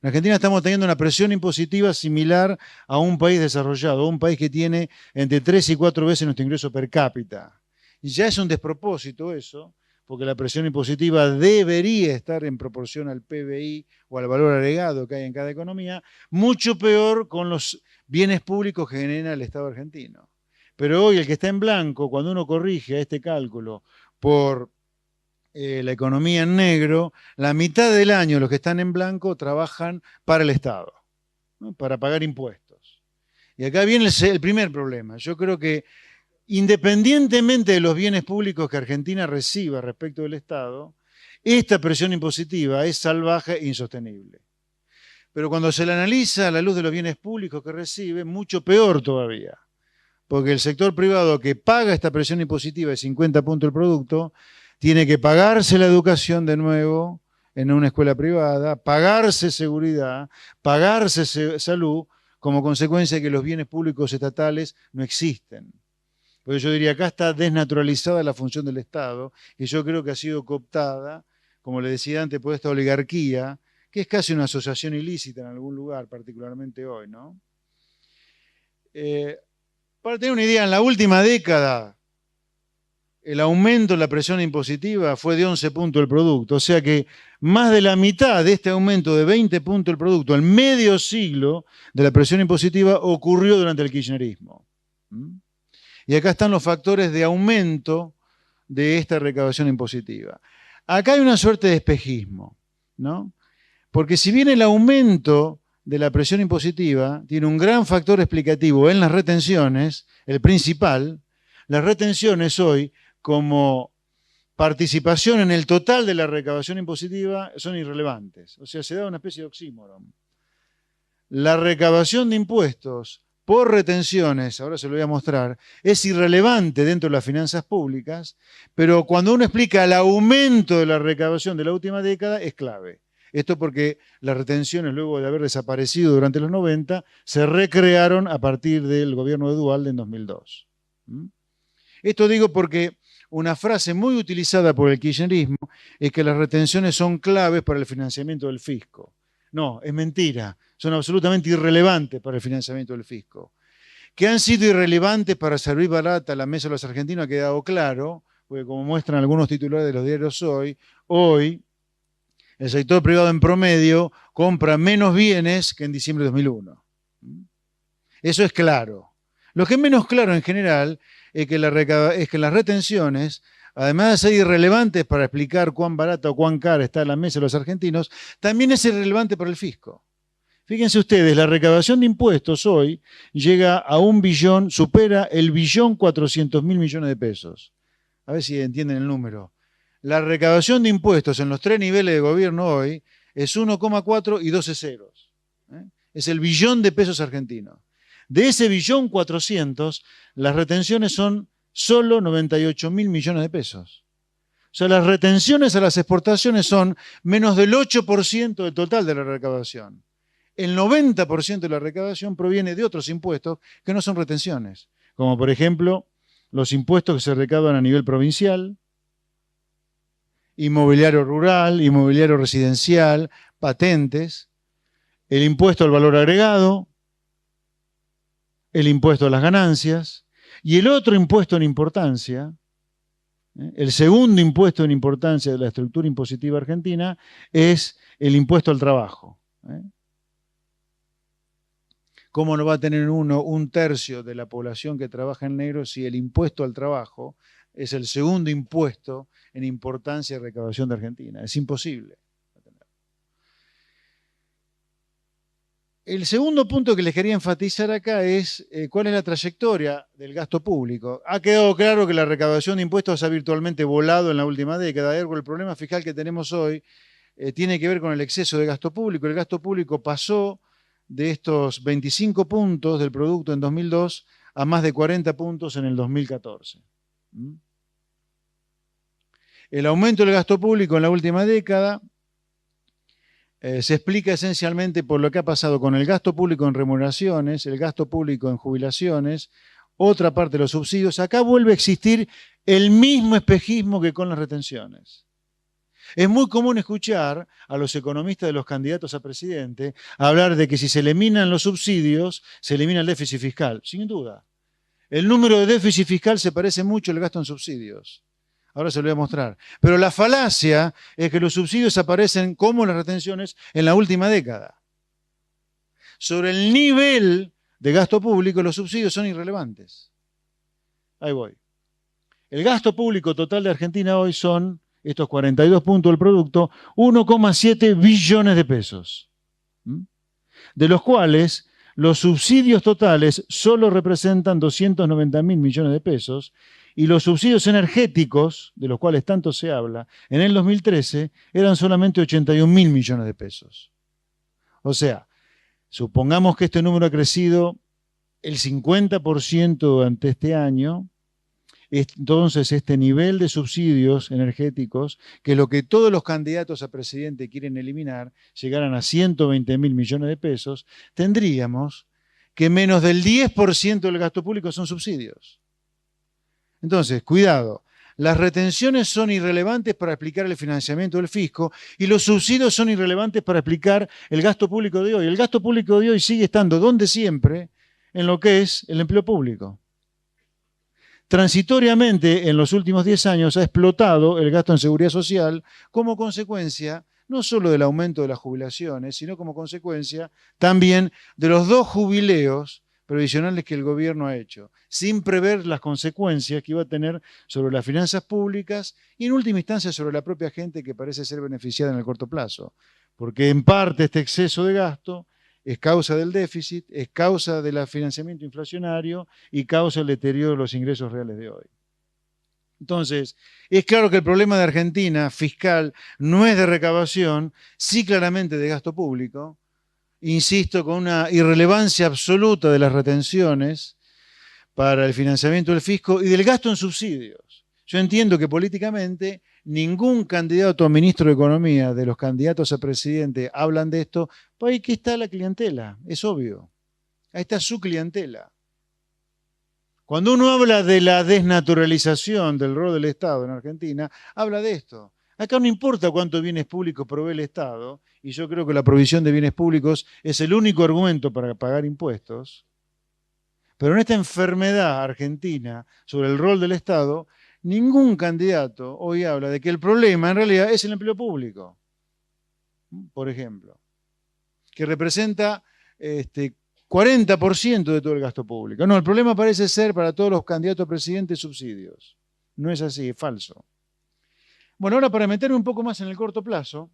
En Argentina estamos teniendo una presión impositiva similar a un país desarrollado, a un país que tiene entre 3 y 4 veces nuestro ingreso per cápita. Y ya es un despropósito eso, porque la presión impositiva debería estar en proporción al PBI o al valor agregado que hay en cada economía, mucho peor con los bienes públicos que genera el Estado argentino. Pero hoy el que está en blanco, cuando uno corrige a este cálculo por la economía en negro, la mitad del año los que están en blanco trabajan para el Estado, ¿no? Para pagar impuestos. Y acá viene el primer problema. Yo creo que independientemente de los bienes públicos que Argentina reciba respecto del Estado, esta presión impositiva es salvaje e insostenible. Pero cuando se la analiza a la luz de los bienes públicos que recibe, mucho peor todavía. Porque el sector privado que paga esta presión impositiva de 50 puntos del producto, tiene que pagarse la educación de nuevo en una escuela privada, pagarse seguridad, pagarse salud, como consecuencia de que los bienes públicos estatales no existen. Por eso yo diría, acá está desnaturalizada la función del Estado, y yo creo que ha sido cooptada, como le decía antes, por esta oligarquía, que es casi una asociación ilícita en algún lugar, particularmente hoy, ¿no? Para tener una idea, en la última década, el aumento de la presión impositiva fue de 11 puntos del producto, o sea que más de la mitad de este aumento de 20 puntos del producto, en medio siglo de la presión impositiva, ocurrió durante el kirchnerismo. Y acá están los factores de aumento de esta recaudación impositiva. Acá hay una suerte de espejismo, ¿no? Porque si bien el aumento de la presión impositiva tiene un gran factor explicativo en las retenciones, el principal, las retenciones hoy, como participación en el total de la recaudación impositiva, son irrelevantes. O sea, se da una especie de oxímoron. La recaudación de impuestos por retenciones, ahora se lo voy a mostrar, es irrelevante dentro de las finanzas públicas, pero cuando uno explica el aumento de la recaudación de la última década, es clave. Esto porque las retenciones, luego de haber desaparecido durante los 90, se recrearon a partir del gobierno de Duhalde en 2002. Esto digo porque una frase muy utilizada por el kirchnerismo es que las retenciones son claves para el financiamiento del fisco. No, es mentira. Son absolutamente irrelevantes para el financiamiento del fisco. Que han sido irrelevantes para servir barata a la mesa de los argentinos ha quedado claro, porque como muestran algunos titulares de los diarios hoy el sector privado en promedio compra menos bienes que en diciembre de 2001. Eso es claro. Lo que es menos claro en general es que las retenciones, además de ser irrelevantes para explicar cuán barata o cuán cara está la mesa de los argentinos, también es irrelevante para el fisco. Fíjense ustedes, la recaudación de impuestos hoy llega a 1 billón, supera el 1.400.000 millones de pesos. A ver si entienden el número. La recaudación de impuestos en los 3 niveles de gobierno hoy es 1,4 y 12 ceros. Es el billón de pesos argentinos. De ese 1.400.000, las retenciones son solo 98.000 millones de pesos. O sea, las retenciones a las exportaciones son menos del 8% del total de la recaudación. El 90% de la recaudación proviene de otros impuestos que no son retenciones, como por ejemplo los impuestos que se recaudan a nivel provincial, inmobiliario rural, inmobiliario residencial, patentes, el impuesto al valor agregado, el impuesto a las ganancias y el otro impuesto en importancia, el segundo impuesto en importancia de la estructura impositiva argentina es el impuesto al trabajo. ¿Cómo no va a tener uno 1/3 de la población que trabaja en negro si el impuesto al trabajo es el segundo impuesto en importancia y recaudación de Argentina? Es imposible. El segundo punto que les quería enfatizar acá es cuál es la trayectoria del gasto público. Ha quedado claro que la recaudación de impuestos ha virtualmente volado en la última década. El problema fiscal que tenemos hoy tiene que ver con el exceso de gasto público. El gasto público pasó de estos 25 puntos del producto en 2002 a más de 40 puntos en el 2014. El aumento del gasto público en la última década se explica esencialmente por lo que ha pasado con el gasto público en remuneraciones, el gasto público en jubilaciones, otra parte de los subsidios. Acá vuelve a existir el mismo espejismo que con las retenciones. Es muy común escuchar a los economistas de los candidatos a presidente hablar de que si se eliminan los subsidios, se elimina el déficit fiscal. Sin duda. El número de déficit fiscal se parece mucho al gasto en subsidios. Ahora se lo voy a mostrar. Pero la falacia es que los subsidios aparecen como las retenciones en la última década. Sobre el nivel de gasto público, los subsidios son irrelevantes. Ahí voy. El gasto público total de Argentina hoy son, estos 42 puntos del producto, 1,7 billones de pesos. De los cuales los subsidios totales solo representan 290.000 millones de pesos y los subsidios energéticos, de los cuales tanto se habla, en el 2013 eran solamente 81.000 millones de pesos. O sea, supongamos que este número ha crecido el 50% durante este año. Entonces, este nivel de subsidios energéticos, que es lo que todos los candidatos a presidente quieren eliminar, llegaran a 120.000 millones de pesos, tendríamos que menos del 10% del gasto público son subsidios. Entonces, cuidado, las retenciones son irrelevantes para explicar el financiamiento del fisco y los subsidios son irrelevantes para explicar el gasto público de hoy. El gasto público de hoy sigue estando donde siempre en lo que es el empleo público. Transitoriamente, en los últimos 10 años, ha explotado el gasto en seguridad social como consecuencia no solo del aumento de las jubilaciones, sino como consecuencia también de los 2 jubileos previsionales que el gobierno ha hecho, sin prever las consecuencias que iba a tener sobre las finanzas públicas y en última instancia sobre la propia gente que parece ser beneficiada en el corto plazo. Porque en parte este exceso de gasto es causa del déficit, es causa del financiamiento inflacionario y causa el deterioro de los ingresos reales de hoy. Entonces, es claro que el problema de Argentina fiscal no es de recaudación, sí claramente de gasto público, insisto, con una irrelevancia absoluta de las retenciones para el financiamiento del fisco y del gasto en subsidios. Yo entiendo que políticamente ningún candidato a ministro de Economía de los candidatos a presidente hablan de esto, pues ahí que está la clientela, es obvio. Ahí está su clientela. Cuando uno habla de la desnaturalización del rol del Estado en Argentina, habla de esto. Acá no importa cuántos bienes públicos provee el Estado, y yo creo que la provisión de bienes públicos es el único argumento para pagar impuestos, pero en esta enfermedad argentina sobre el rol del Estado, ningún candidato hoy habla de que el problema en realidad es el empleo público, por ejemplo, que representa 40% de todo el gasto público. No, el problema parece ser para todos los candidatos a presidente subsidios. No es así, es falso. Bueno, ahora para meterme un poco más en el corto plazo,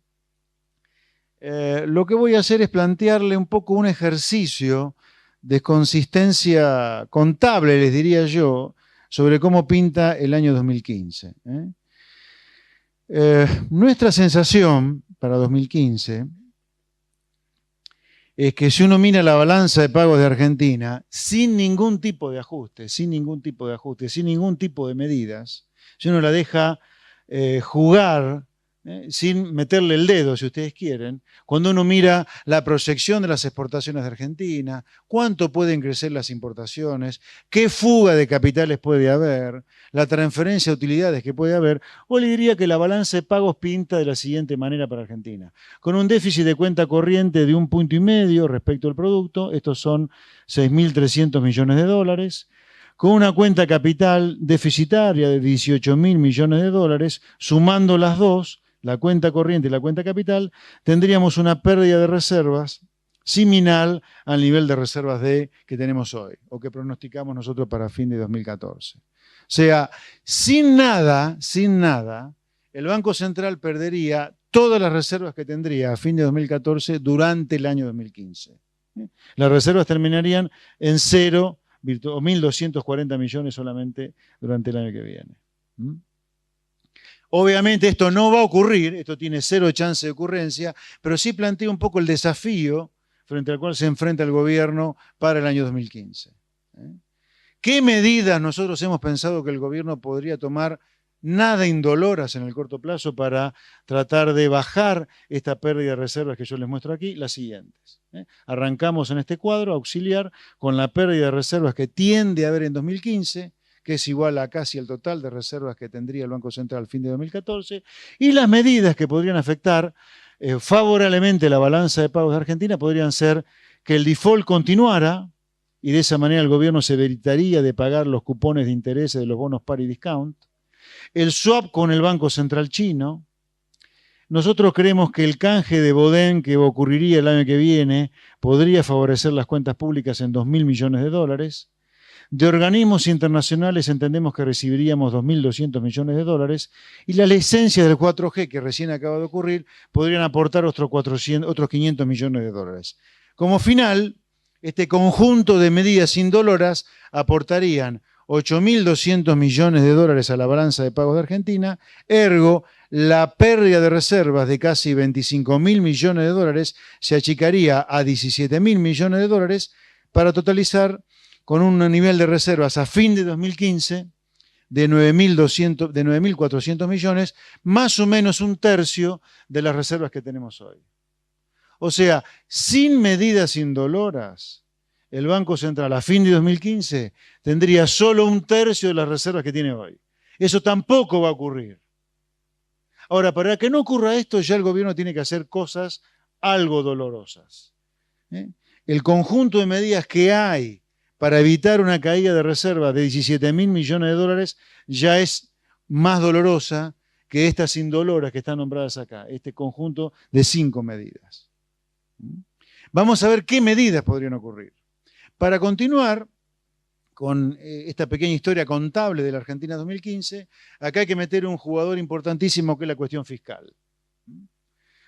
lo que voy a hacer es plantearle un poco un ejercicio de consistencia contable, les diría yo, sobre cómo pinta el año 2015. Nuestra sensación para 2015 es que si uno mira la balanza de pagos de Argentina, sin ningún tipo de ajuste, sin ningún tipo de medidas, si uno la deja jugar, sin meterle el dedo, si ustedes quieren, cuando uno mira la proyección de las exportaciones de Argentina, cuánto pueden crecer las importaciones, qué fuga de capitales puede haber, la transferencia de utilidades que puede haber, o le diría que la balanza de pagos pinta de la siguiente manera para Argentina. Con un déficit de cuenta corriente de 1,5 puntos respecto al producto, estos son 6.300 millones de dólares, con una cuenta capital deficitaria de 18.000 millones de dólares, sumando las dos, la cuenta corriente y la cuenta capital, tendríamos una pérdida de reservas similar al nivel de reservas que tenemos hoy, o que pronosticamos nosotros para fin de 2014. O sea, sin nada, el Banco Central perdería todas las reservas que tendría a fin de 2014 durante el año 2015. Las reservas terminarían en cero, o 1.240 millones solamente durante el año que viene. Obviamente esto no va a ocurrir, esto tiene cero chance de ocurrencia, pero sí plantea un poco el desafío frente al cual se enfrenta el gobierno para el año 2015. ¿Qué medidas nosotros hemos pensado que el gobierno podría tomar nada indoloras en el corto plazo para tratar de bajar esta pérdida de reservas que yo les muestro aquí? Las siguientes. Arrancamos en este cuadro auxiliar con la pérdida de reservas que tiende a haber en 2015, que es igual a casi el total de reservas que tendría el Banco Central al fin de 2014, y las medidas que podrían afectar favorablemente la balanza de pagos de Argentina podrían ser que el default continuara, y de esa manera el gobierno se evitaría de pagar los cupones de intereses de los bonos par y discount, el swap con el Banco Central Chino. Nosotros creemos que el canje de Bodén que ocurriría el año que viene podría favorecer las cuentas públicas en 2.000 millones de dólares. De organismos internacionales entendemos que recibiríamos 2.200 millones de dólares y las licencias del 4G que recién acaba de ocurrir podrían aportar otros 500 millones de dólares. Como final, este conjunto de medidas indoloras aportarían 8.200 millones de dólares a la balanza de pagos de Argentina, ergo, la pérdida de reservas de casi 25.000 millones de dólares se achicaría a 17.000 millones de dólares para totalizar con un nivel de reservas a fin de 2015 de 9.400 millones, más o menos un tercio de las reservas que tenemos hoy. O sea, sin medidas indoloras, el Banco Central a fin de 2015 tendría solo un tercio de las reservas que tiene hoy. Eso tampoco va a ocurrir. Ahora, para que no ocurra esto, ya el gobierno tiene que hacer cosas algo dolorosas. El conjunto de medidas que hay para evitar una caída de reservas de 17.000 millones de dólares ya es más dolorosa que estas indoloras que están nombradas acá, este conjunto de 5 medidas. Vamos a ver qué medidas podrían ocurrir. Para continuar con esta pequeña historia contable de la Argentina 2015, acá hay que meter un jugador importantísimo que es la cuestión fiscal.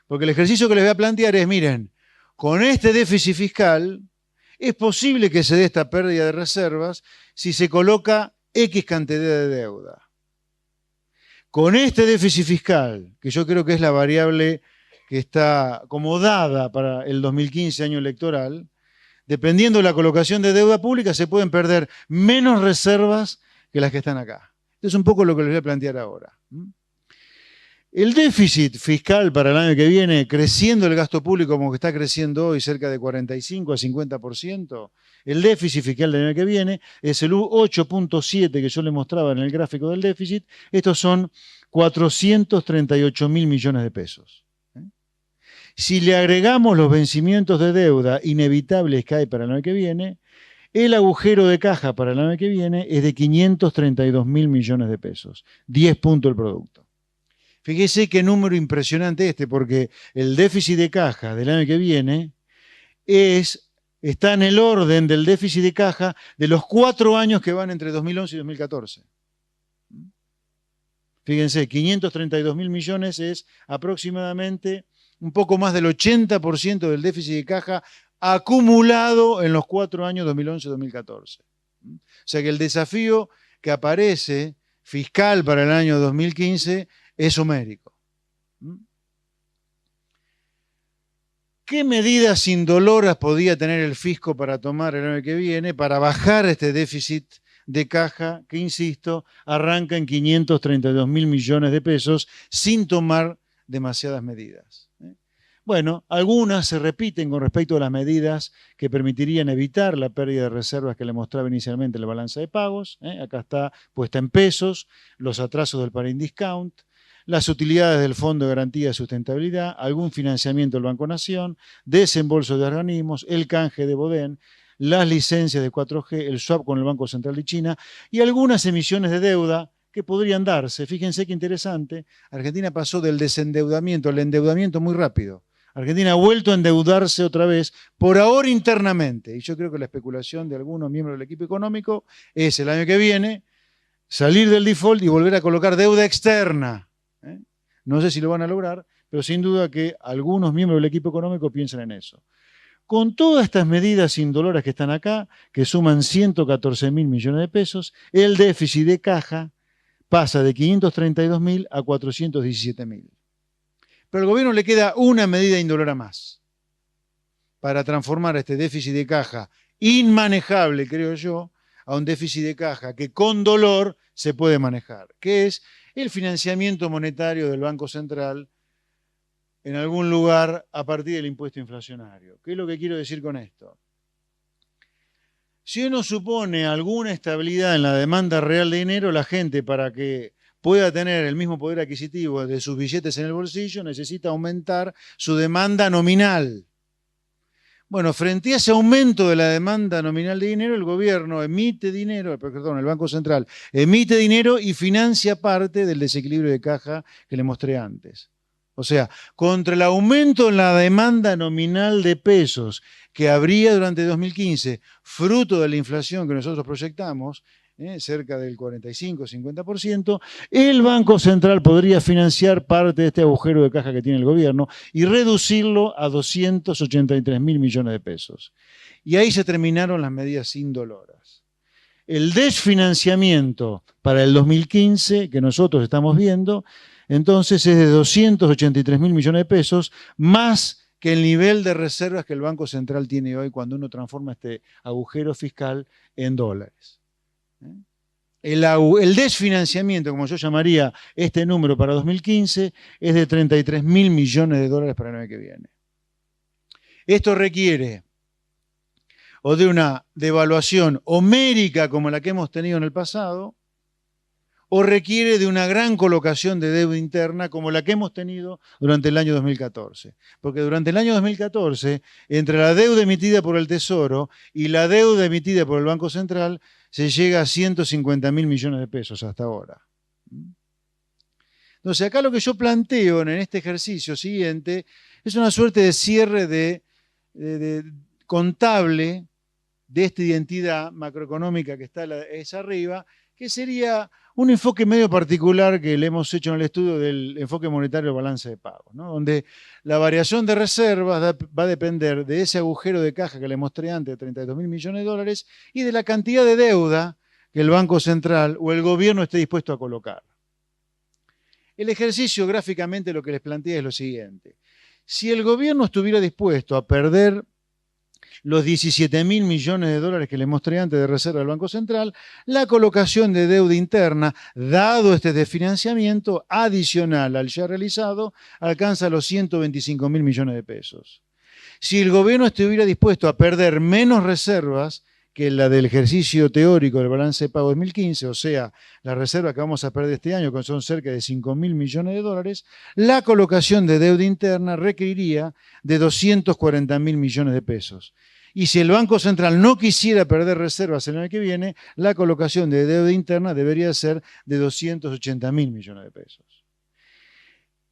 Porque el ejercicio que les voy a plantear es, miren, con este déficit fiscal es posible que se dé esta pérdida de reservas si se coloca X cantidad de deuda. Con este déficit fiscal, que yo creo que es la variable que está acomodada para el 2015, año electoral, dependiendo de la colocación de deuda pública, se pueden perder menos reservas que las que están acá. Esto es un poco lo que les voy a plantear ahora. El déficit fiscal para el año que viene, creciendo el gasto público como que está creciendo hoy, cerca de 45 a 50%, el déficit fiscal del año que viene es el 8.7 que yo les mostraba en el gráfico del déficit. Estos son 438.000 millones de pesos. Si le agregamos los vencimientos de deuda inevitables que hay para el año que viene, el agujero de caja para el año que viene es de 532.000 millones de pesos, 10 puntos del producto. Fíjese qué número impresionante porque el déficit de caja del año que viene está en el orden del déficit de caja de los 4 años que van entre 2011 y 2014. Fíjense, 532.000 millones es aproximadamente un poco más del 80% del déficit de caja acumulado en los 4 años 2011-2014. O sea que el desafío que aparece fiscal para el año 2015 es homérico. ¿Qué medidas indoloras podía tener el fisco para tomar el año que viene para bajar este déficit de caja que, insisto, arranca en 532.000 millones de pesos sin tomar demasiadas medidas? Bueno, algunas se repiten con respecto a las medidas que permitirían evitar la pérdida de reservas que le mostraba inicialmente la balanza de pagos. Acá está puesta en pesos, los atrasos del par discount, las utilidades del Fondo de Garantía de Sustentabilidad, algún financiamiento del Banco Nación, desembolso de organismos, el canje de Bodén, las licencias de 4G, el swap con el Banco Central de China y algunas emisiones de deuda que podrían darse. Fíjense qué interesante, Argentina pasó del desendeudamiento al endeudamiento muy rápido. Argentina ha vuelto a endeudarse otra vez, por ahora internamente. Y yo creo que la especulación de algunos miembros del equipo económico es el año que viene salir del default y volver a colocar deuda externa. No sé si lo van a lograr, pero sin duda que algunos miembros del equipo económico piensan en eso. Con todas estas medidas indoloras que están acá, que suman 114.000 millones de pesos, el déficit de caja pasa de 532.000 a 417.000. Pero al gobierno le queda una medida indolora más para transformar este déficit de caja inmanejable, creo yo, a un déficit de caja que con dolor se puede manejar, que es el financiamiento monetario del Banco Central en algún lugar a partir del impuesto inflacionario. ¿Qué es lo que quiero decir con esto? Si uno supone alguna estabilidad en la demanda real de dinero, la gente para que pueda tener el mismo poder adquisitivo de sus billetes en el bolsillo necesita aumentar su demanda nominal. Bueno, frente a ese aumento de la demanda nominal de dinero, el gobierno emite dinero, perdón, el Banco Central emite dinero y financia parte del desequilibrio de caja que le mostré antes. O sea, contra el aumento en la demanda nominal de pesos que habría durante 2015, fruto de la inflación que nosotros proyectamos, cerca del 45-50%, el Banco Central podría financiar parte de este agujero de caja que tiene el gobierno y reducirlo a 283.000 millones de pesos. Y ahí se terminaron las medidas indoloras. El desfinanciamiento para el 2015 que nosotros estamos viendo, entonces es de 283.000 millones de pesos, más que el nivel de reservas que el Banco Central tiene hoy cuando uno transforma este agujero fiscal en dólares. El desfinanciamiento, como yo llamaría este número para 2015, es de 33.000 millones de dólares para el año que viene. Esto requiere o de una devaluación homérica como la que hemos tenido en el pasado, o requiere de una gran colocación de deuda interna como la que hemos tenido durante el año 2014. Porque durante el año 2014, entre la deuda emitida por el Tesoro y la deuda emitida por el Banco Central, se llega a 150.000 millones de pesos hasta ahora. Entonces, acá lo que yo planteo en este ejercicio siguiente es una suerte de cierre de contable de esta identidad macroeconómica que está arriba, que sería un enfoque medio particular que le hemos hecho en el estudio del enfoque monetario del balance de pagos, ¿no? Donde la variación de reservas va a depender de ese agujero de caja que le mostré antes de 32.000 millones de dólares y de la cantidad de deuda que el Banco Central o el gobierno esté dispuesto a colocar. El ejercicio gráficamente lo que les plantea es lo siguiente. Si el gobierno estuviera dispuesto a perder los 17.000 millones de dólares que les mostré antes de reserva del Banco Central, la colocación de deuda interna, dado este desfinanciamiento adicional al ya realizado, alcanza los 125.000 millones de pesos. Si el gobierno estuviera dispuesto a perder menos reservas que la del ejercicio teórico del balance de pago 2015, o sea, la reserva que vamos a perder este año, que son cerca de 5.000 millones de dólares, la colocación de deuda interna requeriría de 240.000 millones de pesos. Y si el Banco Central no quisiera perder reservas el año que viene, la colocación de deuda interna debería ser de 280.000 millones de pesos.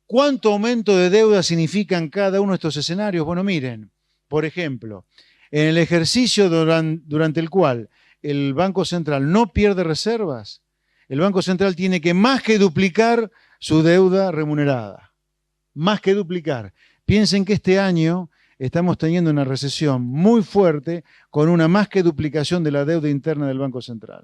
¿Cuánto aumento de deuda significan cada uno de estos escenarios? Bueno, miren, por ejemplo, en el ejercicio durante el cual el Banco Central no pierde reservas, el Banco Central tiene que más que duplicar su deuda remunerada. Más que duplicar. Piensen que este año estamos teniendo una recesión muy fuerte con una más que duplicación de la deuda interna del Banco Central.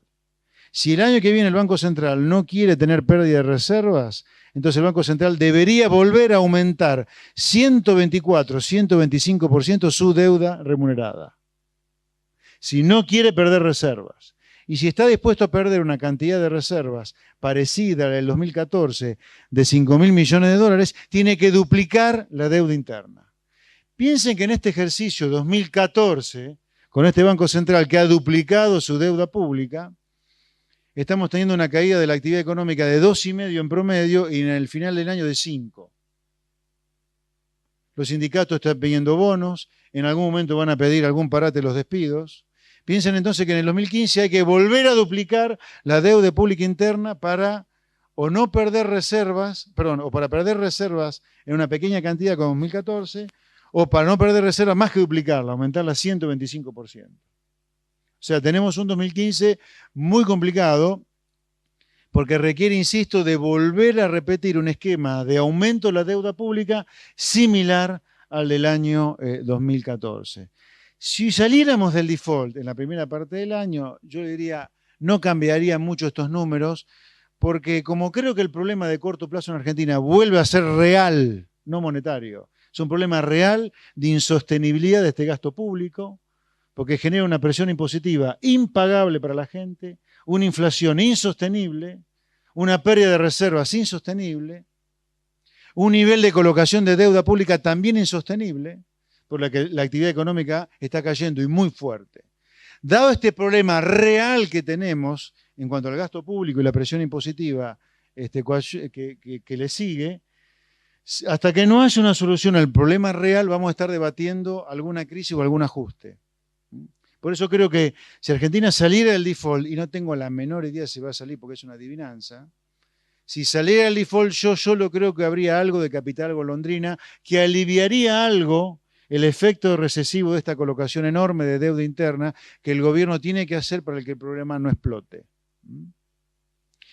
Si el año que viene el Banco Central no quiere tener pérdida de reservas, entonces el Banco Central debería volver a aumentar 124-125% su deuda remunerada. Si no quiere perder reservas. Y si está dispuesto a perder una cantidad de reservas parecida a la del 2014 de 5.000 millones de dólares, tiene que duplicar la deuda interna. Piensen que en este ejercicio 2014, con este Banco Central que ha duplicado su deuda pública, estamos teniendo una caída de la actividad económica de 2,5 en promedio y en el final del año de 5. Los sindicatos están pidiendo bonos, en algún momento van a pedir algún parate los despidos. Piensen entonces que en el 2015 hay que volver a duplicar la deuda pública interna para o no perder reservas, o para perder reservas en una pequeña cantidad como 2014, o para no perder reservas más que duplicarla, aumentarla 125%. O sea, tenemos un 2015 muy complicado porque requiere, insisto, de volver a repetir un esquema de aumento de la deuda pública similar al del año 2014. Si saliéramos del default en la primera parte del año, yo diría, no cambiaría mucho estos números, porque como creo que el problema de corto plazo en Argentina vuelve a ser real, no monetario, es un problema real de insostenibilidad de este gasto público, porque genera una presión impositiva impagable para la gente, una inflación insostenible, una pérdida de reservas insostenible, un nivel de colocación de deuda pública también insostenible, por la que la actividad económica está cayendo y muy fuerte. Dado este problema real que tenemos en cuanto al gasto público y la presión impositiva que le sigue, Hasta que no haya una solución al problema real, vamos a estar debatiendo alguna crisis o algún ajuste. Por eso creo que si Argentina saliera del default, y no tengo la menor idea si va a salir porque es una adivinanza, si saliera del default yo solo creo que habría algo de capital golondrina que aliviaría algo el efecto recesivo de esta colocación enorme de deuda interna que el gobierno tiene que hacer para que el problema no explote.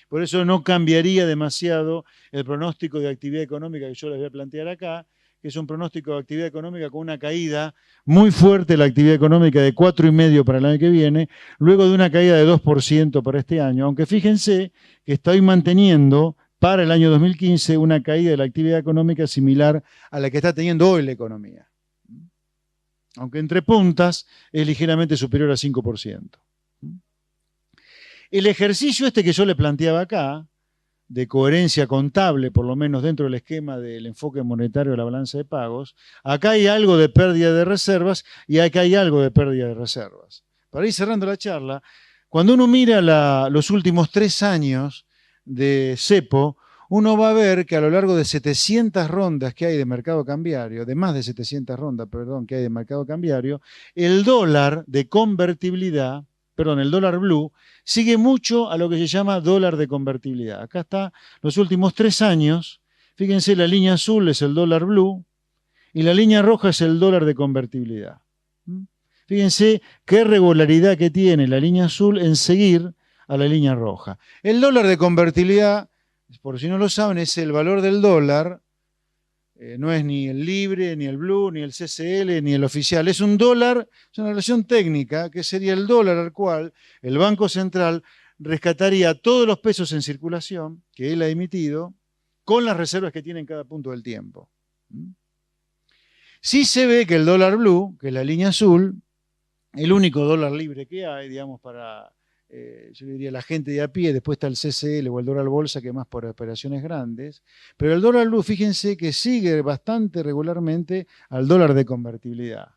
Por eso no cambiaría demasiado el pronóstico de actividad económica que yo les voy a plantear acá, que es un pronóstico de actividad económica con una caída muy fuerte de la actividad económica de 4,5% para el año que viene, luego de una caída de 2% para este año, aunque fíjense que estoy manteniendo para el año 2015 una caída de la actividad económica similar a la que está teniendo hoy la economía. Aunque entre puntas es ligeramente superior a 5%. El ejercicio este que yo le planteaba acá, de coherencia contable, por lo menos dentro del esquema del enfoque monetario de la balanza de pagos, acá hay algo de pérdida de reservas y acá hay algo de pérdida de reservas. Para ir cerrando la charla, cuando uno mira los últimos 3 años de cepo, uno va a ver que a lo largo de 700 rondas que hay de mercado cambiario, de más de 700 rondas, perdón, que hay de mercado cambiario, el dólar de convertibilidad, perdón, el dólar blue, sigue mucho a lo que se llama dólar de convertibilidad. Acá está los últimos 3 años. Fíjense, la línea azul es el dólar blue y la línea roja es el dólar de convertibilidad. Fíjense qué regularidad que tiene la línea azul en seguir a la línea roja. El dólar de convertibilidad, por si no lo saben, es el valor del dólar. No es ni el libre, ni el blue, ni el CCL, ni el oficial. Es un dólar, es una relación técnica, que sería el dólar al cual el Banco Central rescataría todos los pesos en circulación que él ha emitido con las reservas que tiene en cada punto del tiempo. Sí se ve que el dólar blue, que es la línea azul, el único dólar libre que hay, digamos, para, yo diría, la gente de a pie, después está el CCL o el dólar bolsa, que más por operaciones grandes, pero el dólar blue, fíjense que sigue bastante regularmente al dólar de convertibilidad.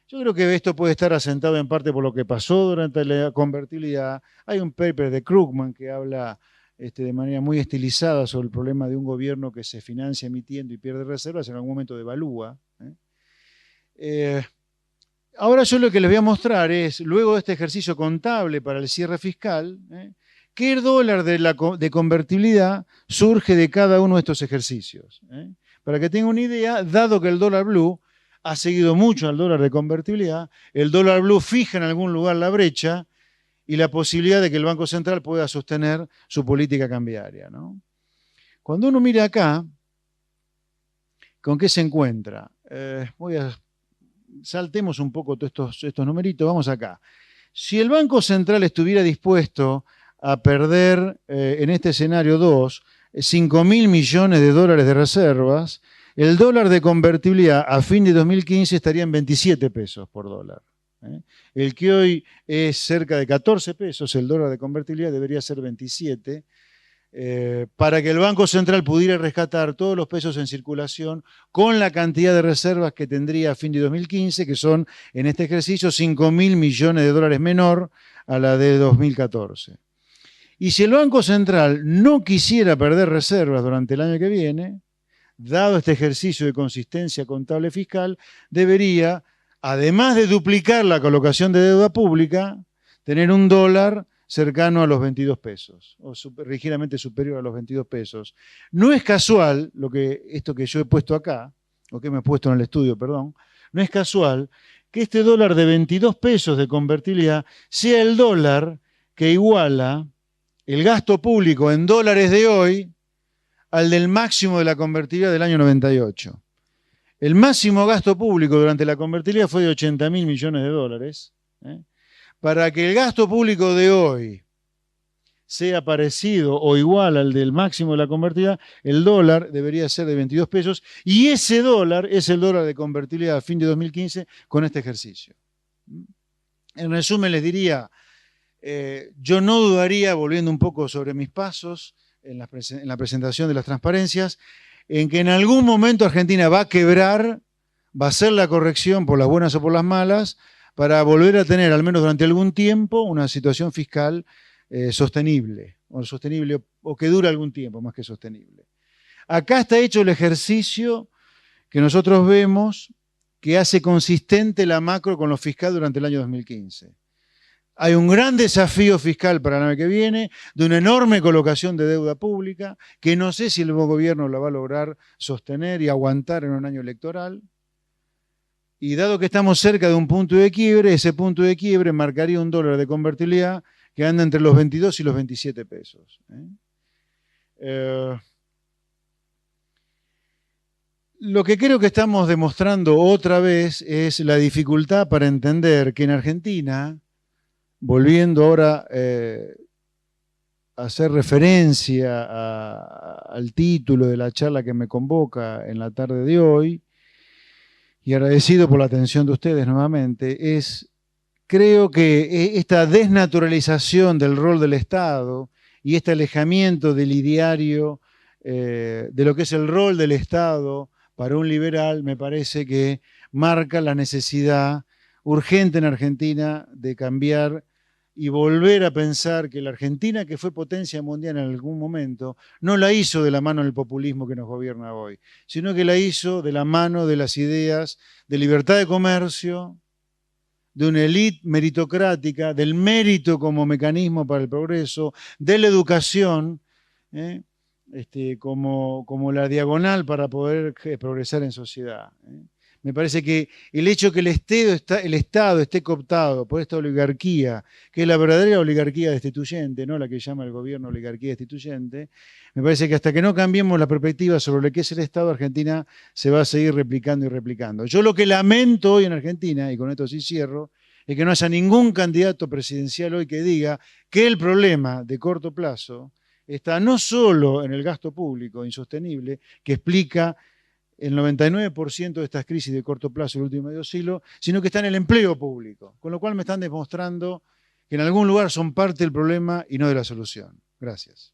Yo creo que esto puede estar asentado en parte por lo que pasó durante la convertibilidad. Hay un paper de Krugman que habla de manera muy estilizada sobre el problema de un gobierno que se financia emitiendo y pierde reservas, en algún momento devalúa. Ahora yo lo que les voy a mostrar es, luego de este ejercicio contable para el cierre fiscal, qué dólar de convertibilidad surge de cada uno de estos ejercicios. Para que tengan una idea, dado que el dólar blue ha seguido mucho al dólar de convertibilidad, el dólar blue fija en algún lugar la brecha y la posibilidad de que el Banco Central pueda sostener su política cambiaria, ¿no? Cuando uno mira acá, ¿con qué se encuentra? Saltemos un poco todos estos numeritos, vamos acá. Si el Banco Central estuviera dispuesto a perder en este escenario 2, 5.000 millones de dólares de reservas, el dólar de convertibilidad a fin de 2015 estaría en 27 pesos por dólar. El que hoy es cerca de 14 pesos, el dólar de convertibilidad debería ser 27, para que el Banco Central pudiera rescatar todos los pesos en circulación con la cantidad de reservas que tendría a fin de 2015, que son en este ejercicio 5.000 millones de dólares menor a la de 2014. Y si el Banco Central no quisiera perder reservas durante el año que viene, dado este ejercicio de consistencia contable fiscal, debería, además de duplicar la colocación de deuda pública, tener un dólar cercano a los 22 pesos, o ligeramente superior a los 22 pesos. No es casual, esto que yo he puesto acá, o que me he puesto en el estudio, perdón, no es casual que este dólar de 22 pesos de convertibilidad sea el dólar que iguala el gasto público en dólares de hoy al del máximo de la convertibilidad del año 98. El máximo gasto público durante la convertibilidad fue de 80.000 millones de dólares. Para que el gasto público de hoy sea parecido o igual al del máximo de la convertibilidad, el dólar debería ser de 22 pesos y ese dólar es el dólar de convertibilidad a fin de 2015 con este ejercicio. En resumen les diría, yo no dudaría, volviendo un poco sobre mis pasos en la presentación de las transparencias, en que en algún momento Argentina va a quebrar, va a hacer la corrección por las buenas o por las malas, para volver a tener, al menos durante algún tiempo, una situación fiscal sostenible, o que dure algún tiempo, más que sostenible. Acá está hecho el ejercicio que nosotros vemos que hace consistente la macro con lo fiscal durante el año 2015. Hay un gran desafío fiscal para el año que viene, de una enorme colocación de deuda pública, que no sé si el nuevo gobierno la va a lograr sostener y aguantar en un año electoral. Y dado que estamos cerca de un punto de quiebre, ese punto de quiebre marcaría un dólar de convertibilidad que anda entre los 22 y los 27 pesos. Lo que creo que estamos demostrando otra vez es la dificultad para entender que en Argentina, volviendo ahora a hacer referencia al título de la charla que me convoca en la tarde de hoy, y agradecido por la atención de ustedes nuevamente, creo que esta desnaturalización del rol del Estado y este alejamiento del ideario de lo que es el rol del Estado para un liberal, me parece que marca la necesidad urgente en Argentina de cambiar y volver a pensar que la Argentina, que fue potencia mundial en algún momento, no la hizo de la mano del populismo que nos gobierna hoy, sino que la hizo de la mano de las ideas de libertad de comercio, de una élite meritocrática, del mérito como mecanismo para el progreso, de la educación, como la diagonal para poder progresar en sociedad. Me parece que el hecho que el Estado esté cooptado por esta oligarquía, que es la verdadera oligarquía destituyente, no la que llama el gobierno oligarquía destituyente, me parece que hasta que no cambiemos la perspectiva sobre lo que es el Estado, Argentina se va a seguir replicando y replicando. Yo lo que lamento hoy en Argentina, y con esto sí cierro, es que no haya ningún candidato presidencial hoy que diga que el problema de corto plazo está no solo en el gasto público insostenible, que explica el 99% de estas crisis de corto plazo del último medio siglo, sino que está en el empleo público, con lo cual me están demostrando que en algún lugar son parte del problema y no de la solución. Gracias.